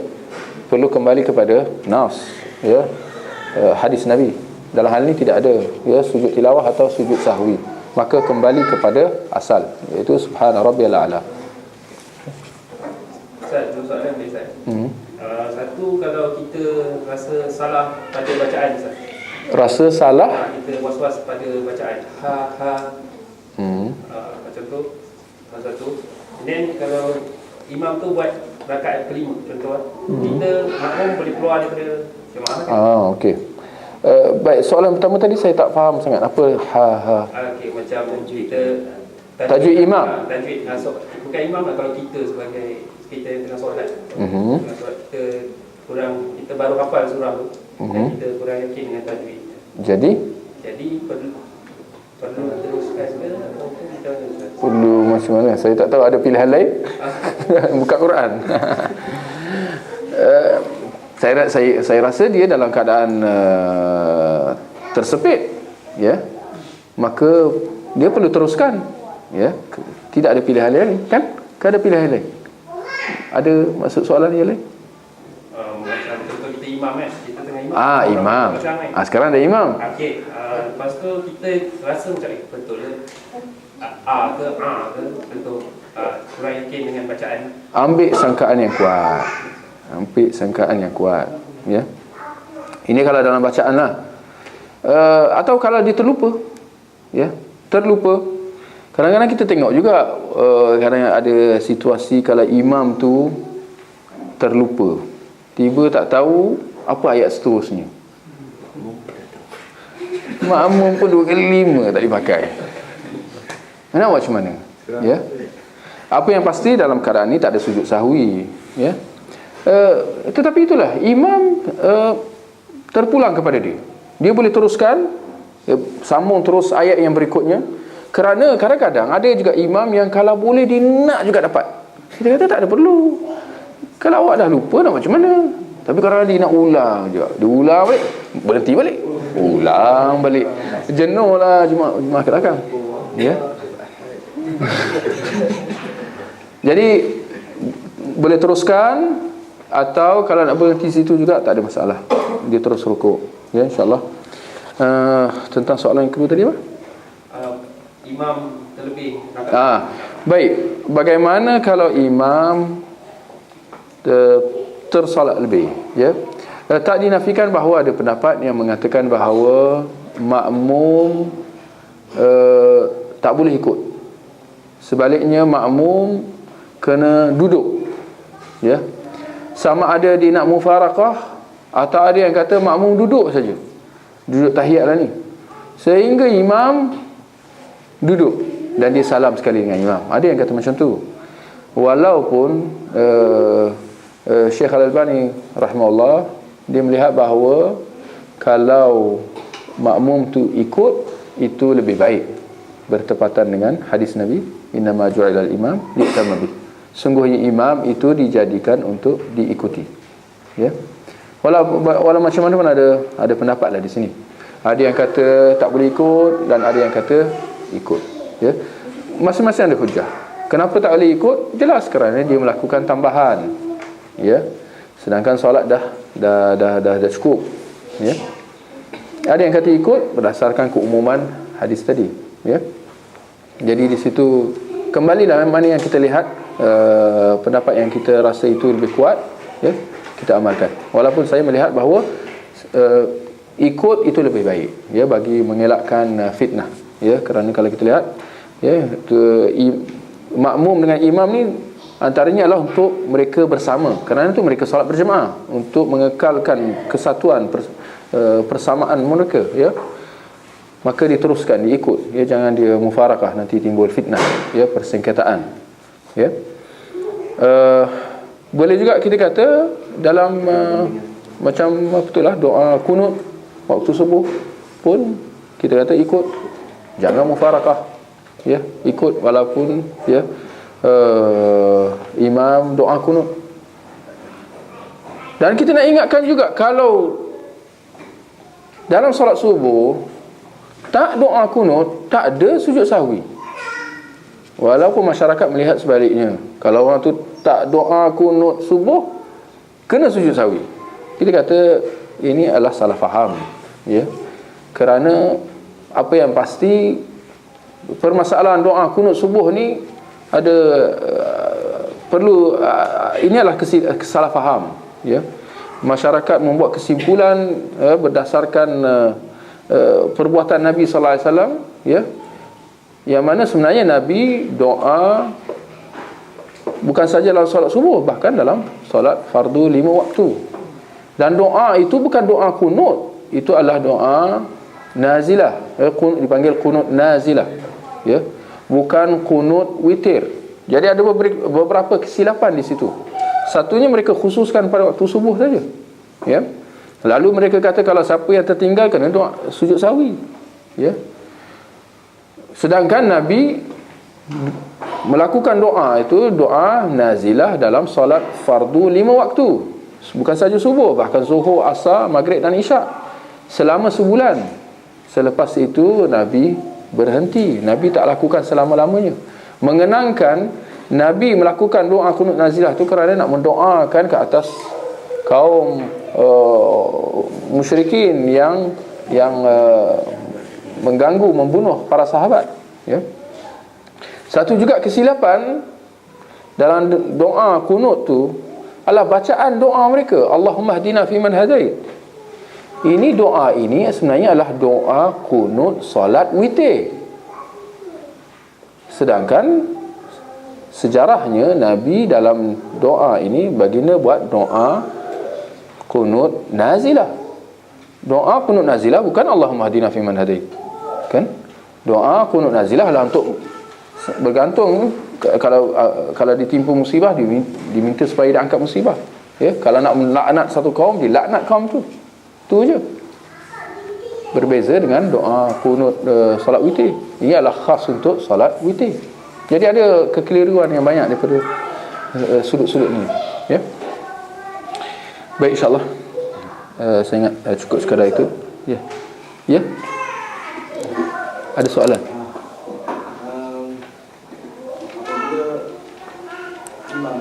Perlu kembali kepada nas, ya, hadis Nabi. Dalam hal ini tidak ada, ya, sujud tilawah atau sujud sahwi. Maka kembali kepada asal, iaitu subhana rabbiyal a'la. Ustaz, dua soalan ni, Ustaz. Satu, kalau kita rasa salah pada bacaan, Ustaz. Rasa salah? Kita was-was pada bacaan. Macam tu. Satu. Then kalau imam tu buat rakaat kelima, contoh, kita makmum boleh keluar daripada jemaah. Okey. Baik, soalan pertama tadi saya tak faham sangat. Apa Okey, macam kita tajwid imam. Tajwid bukan imam lah, kalau kita sebagai kita yang tengah solat. Tengah solat kita kurang, kita baru hafal surah tu, dan kita kurang yakin dengan tajwid. Jadi perlu teruskan ke ataupun kita perlu macam mana? Saya tak tahu, ada pilihan lain. Buka Quran. Saya rasa dia dalam keadaan tersepit, ya, maka dia perlu teruskan, ya. Tidak ada pilihan lain, kan? Ada pilihan lain. Ada maksud soalan yang lain? Macam contoh kita imam, kan? Kita tengah imam. Imam. Sekarang ada imam. Okey, lepas tu kita rasa macam betul ke? Ke contoh kurang yakin dengan bacaan. Ambil sangkaan yang kuat. Ya. Ini kalau dalam bacaan lah. Atau kalau dia terlupa. Ya, terlupa. Kadang-kadang kita tengok juga, kadang ada situasi kalau imam tu terlupa, tiba tak tahu apa ayat seterusnya. Makmum pun 2 kali 5 tak dipakai. Nak buat macam mana? Ya. Apa yang pasti dalam keadaan ni tak ada sujud sahwi, ya. Tetapi itulah imam terpulang kepada dia. Dia boleh teruskan, sambung terus ayat yang berikutnya. Kerana kadang-kadang ada juga imam yang kalau boleh dia nak juga dapat. Kita kata tak ada perlu. Kalau awak dah lupa nak macam mana? Tapi kalau dia nak ulang juga, dia ulang balik, berhenti balik, ulang balik, jenuh lah jemaah kat belakang, ya. Jadi boleh teruskan, atau kalau nak berhenti situ juga tak ada masalah, dia terus rukuk, ya, insyaAllah. Tentang soalan yang kedua tadi apa? Imam terlebih. Baik, bagaimana kalau imam tersolat lebih, ya. Tak dinafikan bahawa ada pendapat yang mengatakan bahawa makmum tak boleh ikut. Sebaliknya makmum kena duduk, ya. Sama ada dia nak mufaraqah, atau ada yang kata makmum duduk saja, duduk tahiyat lah ni, sehingga imam duduk dan dia salam sekali dengan imam. Ada yang kata macam tu. Walaupun Syekh Al-Albani rahimahullah, dia melihat bahawa kalau makmum tu ikut, itu lebih baik, bertepatan dengan hadis Nabi, innama ju'ilal imam li'tamma bih. Sungguhnya imam itu dijadikan untuk diikuti, ya. Walau macam mana pun ada pendapat lah di sini. Ada yang kata tak boleh ikut, dan ada yang kata ikut, ya. Masing-masing ada hujah. Kenapa tak boleh ikut? Jelas kerana dia melakukan tambahan, ya. Sedangkan solat dah cukup, ya. Ada yang kata ikut berdasarkan keumuman hadis tadi, ya. Jadi di situ kembalilah mana yang kita lihat, pendapat yang kita rasa itu lebih kuat, ya, kita amalkan. Walaupun saya melihat bahawa ikut itu lebih baik, ya, bagi mengelakkan fitnah, ya. Kerana kalau kita lihat, ya, makmum dengan imam ni antaranya adalah untuk mereka bersama, kerana itu mereka solat berjemaah, untuk mengekalkan kesatuan persamaan mereka, ya. Maka diteruskan, diikut, ya. Jangan dia mufarakah, nanti timbul fitnah, ya, persengketaan, ya. Boleh juga kita kata dalam macam betul lah doa kunut waktu subuh pun kita kata ikut, jangan mufarakah, ya, ikut walaupun, ya, imam doa kunut. Dan kita nak ingatkan juga, kalau dalam solat subuh tak doa kunut, tak ada sujud sahwi. Walaupun masyarakat melihat sebaliknya, kalau orang tu tak doa kunut subuh, kena sujud sahwi. Kita kata ini adalah salah faham, ya. Kerana apa yang pasti, permasalahan doa kunut subuh ni ada perlu ini adalah salah faham, ya. Masyarakat membuat kesimpulan berdasarkan perbuatan Nabi sallallahu alaihi wasallam, ya, yang mana sebenarnya Nabi doa bukan saja dalam solat subuh, bahkan dalam solat fardu 5 waktu. Dan doa itu bukan doa kunut, itu adalah doa nazilah, dipanggil kunut nazilah, ya, bukan kunut witir. Jadi ada beberapa kesilapan di situ. Satunya mereka khususkan pada waktu subuh saja, ya. Lalu mereka kata kalau siapa yang tertinggal kena doa sujud sahwi, ya. Sedangkan Nabi melakukan doa itu doa nazilah dalam solat fardu 5 waktu, bukan saja subuh, bahkan zuhur, asar, maghrib dan isyak, selama sebulan. Selepas itu Nabi berhenti. Nabi tak lakukan selama-lamanya. Mengenangkan Nabi melakukan doa kunut nazilah itu kerana nak mendoakan ke atas kaum musyrikin yang mengganggu, membunuh para sahabat, ya. Satu juga kesilapan dalam doa kunut tu adalah bacaan doa mereka, Allahumma hdina fiman hadait. Ini doa ini sebenarnya adalah doa kunut solat witir. Sedangkan sejarahnya Nabi dalam doa ini baginda buat doa qunut nazilah. Doa qunut nazilah bukan Allahumma hadina fiman hadait, kan? Doa qunut nazilah adalah untuk bergantung kalau ditimpa musibah diminta supaya diangkat musibah, ya. Kalau nak melaknat satu kaum, dilaknat kaum tu je. Berbeza dengan doa qunut solat witir. Ini adalah khas untuk solat witir. Jadi ada kekeliruan yang banyak daripada sudut-sudut ni, ya. Baik, insyaAllah saya ingat cukup sekadar itu. Ya. Ya. Ada soalan? Apabila imam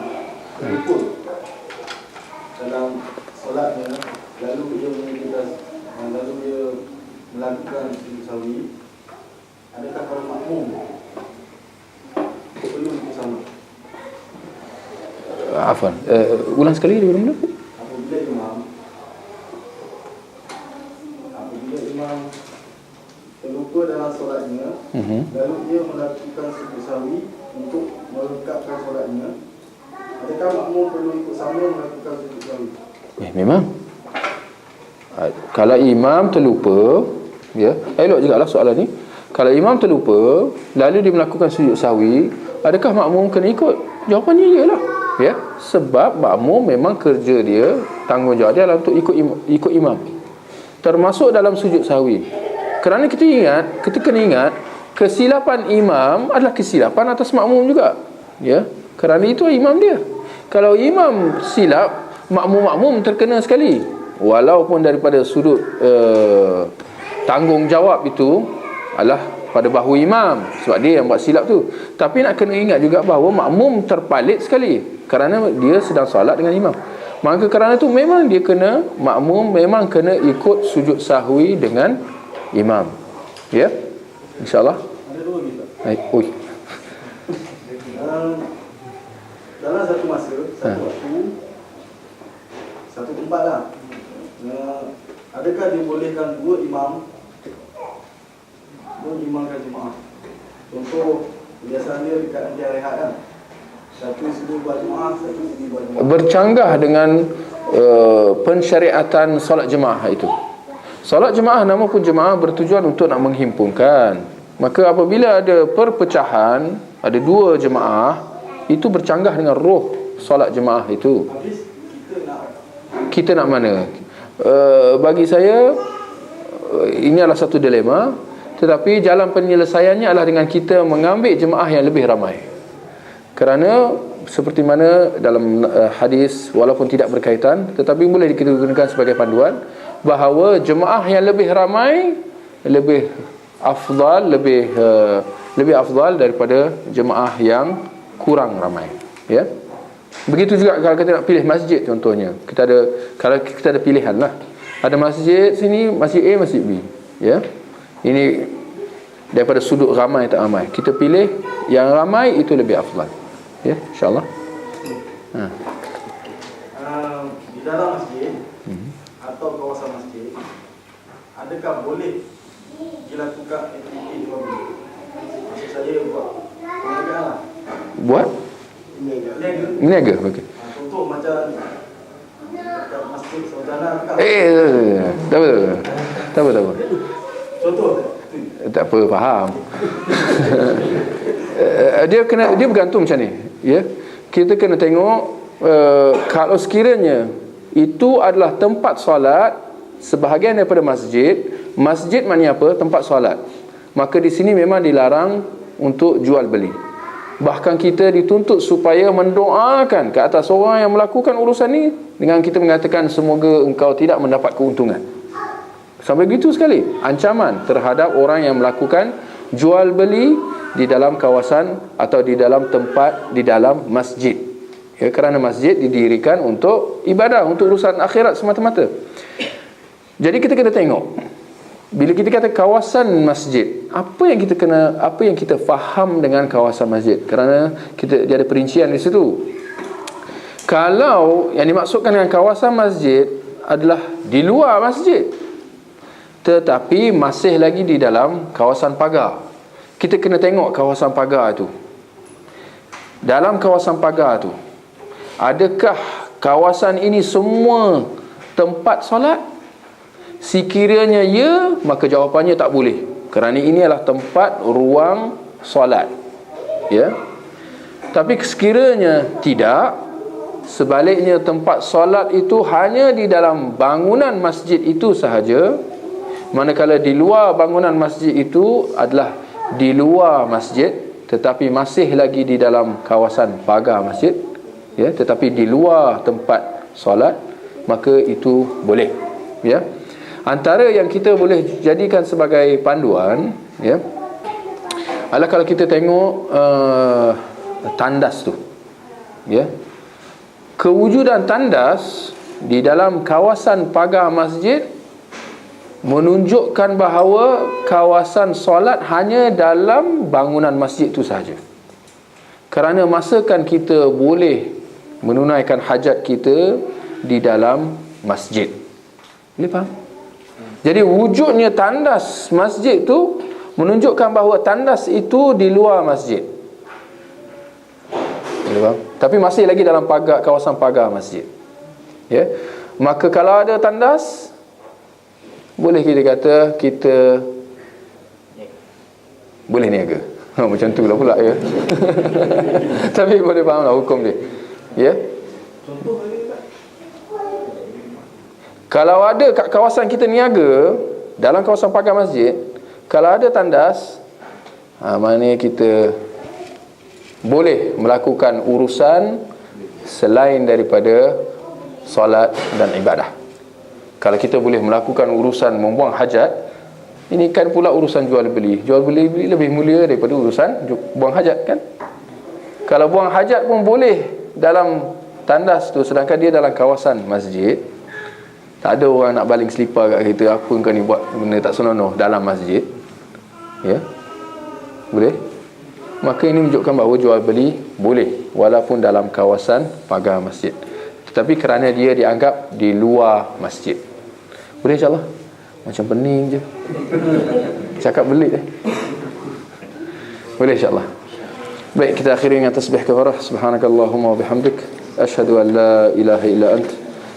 rukun dalam solatnya, lalu dia melakukan sujud sahwi, adakah para makmum perlu ikut sama? Afwan, ulang sekali daripada mula. Apabila imam terlupa dalam solatnya, lalu dia melakukan sujud sahwi untuk melengkapkan solatnya, adakah makmum perlu ikut sama melakukan sujud sahwi? Memang. Kalau imam terlupa, ya, elok jugalah soalan ni. Kalau imam terlupa lalu dia melakukan sujud sahwi, adakah makmum kena ikut? Jawapannya iyalah, ya. Sebab makmum memang kerja dia, tanggungjawab dia adalah untuk ikut imam, termasuk dalam sujud sahwi. Kerana kita kena ingat kesilapan imam adalah kesilapan atas makmum juga, ya. Kerana itu imam dia. Kalau imam silap, makmum terkena sekali, walaupun daripada sudut tanggungjawab itu adalah pada bahu imam, sebab dia yang buat silap tu. Tapi nak kena ingat juga bahawa makmum terpalit sekali kerana dia sedang solat dengan imam. Maka kerana itu memang makmum memang kena ikut sujud sahwi dengan imam, ya. InsyaAllah. Ada dua kita. Oi. Dalam satu masa, satu tempat lah, adakah dibolehkan dua imamkan jemaah? Contoh, biasanya dekat nanti rehat kan, satu sini buat jemaah, satu sini buat jemaah. Bercanggah dengan pensyariatan solat jemaah itu. Solat jemaah, nama pun jemaah, bertujuan untuk nak menghimpunkan. Maka apabila ada perpecahan, ada dua jemaah, itu bercanggah dengan roh solat jemaah itu. Habis Kita nak mana? Bagi saya ini adalah satu dilema, tetapi jalan penyelesaiannya adalah dengan kita mengambil jemaah yang lebih ramai. Kerana seperti mana dalam hadis, walaupun tidak berkaitan, tetapi boleh digunakan sebagai panduan, bahawa jemaah yang lebih ramai lebih afdal, lebih afdal daripada jemaah yang kurang ramai, ya. Begitu juga kalau kita nak pilih masjid, contohnya kalau kita ada pilihan lah, ada masjid sini, masjid A, masjid B, ya. Ini daripada sudut ramai tak ramai, kita pilih yang ramai itu lebih afdal, ya, insyaAllah. Di dalam masjid atau kawasan masjid, adakah boleh dilakukan aktiviti jual beli? Maksud saya buat perniagaan lah. Buat meniaga, okey. Contoh macam dekat masjid Saudara kan. Tak apa. Contoh Tak apa, faham. Dia bergantung macam ni, ya. Kita kena tengok kalau sekiranya itu adalah tempat solat, sebahagian daripada masjid maknanya apa? Tempat solat. Maka di sini memang dilarang untuk jual beli. Bahkan kita dituntut supaya mendoakan ke atas orang yang melakukan urusan ni dengan kita mengatakan semoga engkau tidak mendapat keuntungan. Sampai begitu sekali ancaman terhadap orang yang melakukan jual beli di dalam kawasan atau di dalam tempat, di dalam masjid, ya, kerana masjid didirikan untuk ibadah, untuk urusan akhirat semata-mata. Jadi kita kena tengok, bila kita kata kawasan masjid, apa yang kita faham dengan kawasan masjid, kerana dia ada perincian di situ. Kalau yang dimaksudkan dengan kawasan masjid adalah di luar masjid, tetapi masih lagi di dalam kawasan pagar, kita kena tengok kawasan pagar itu. dalam kawasan pagar tu, adakah kawasan ini semua tempat solat? Sekiranya ya, maka jawapannya tak boleh, kerana ini adalah tempat ruang solat, ya. Tapi sekiranya tidak, sebaliknya tempat solat itu hanya di dalam bangunan masjid itu sahaja, manakala di luar bangunan masjid itu adalah di luar masjid, tetapi masih lagi di dalam kawasan pagar masjid, ya, tetapi di luar tempat solat, maka itu boleh, ya. Antara yang kita boleh jadikan sebagai panduan, ya, adalah kalau kita tengok tandas tu, ya, kewujudan tandas di dalam kawasan pagar masjid menunjukkan bahawa kawasan solat hanya dalam bangunan masjid itu sahaja. Kerana masakan kita boleh menunaikan hajat kita di dalam masjid. Boleh faham? Jadi wujudnya tandas masjid tu menunjukkan bahawa tandas itu di luar masjid. Boleh faham? Tapi masih lagi dalam pagar, kawasan pagar masjid, ya. Maka kalau ada tandas, boleh kita kata kita boleh niaga. Macam tu lah pula, ya. Tapi boleh faham lah hukum dia, ya. Kalau ada kat kawasan kita niaga, dalam kawasan pagar masjid, kalau ada tandas, maknanya kita boleh melakukan urusan selain daripada solat dan ibadah. Kalau kita boleh melakukan urusan membuang hajat, ini kan pula urusan jual beli. Jual beli lebih mulia daripada urusan buang hajat, kan? Kalau buang hajat pun boleh dalam tandas tu, sedangkan dia dalam kawasan masjid, tak ada orang nak baling selipar kat kita, apa kau ni buat benda tak senonoh dalam masjid, ya, boleh. Maka ini menunjukkan bahawa jual beli boleh walaupun dalam kawasan pagar masjid, tetapi kerana dia dianggap di luar masjid. Boleh insyaAllah? Macam pening je cakap belit Boleh insyaAllah. Baik, kita akhiri dengan tasbih kafarah. Subhanakallahumma wa bihamdik, asyhadu an la ilaha illa ant,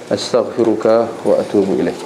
astaghfiruka wa atubu ilaik.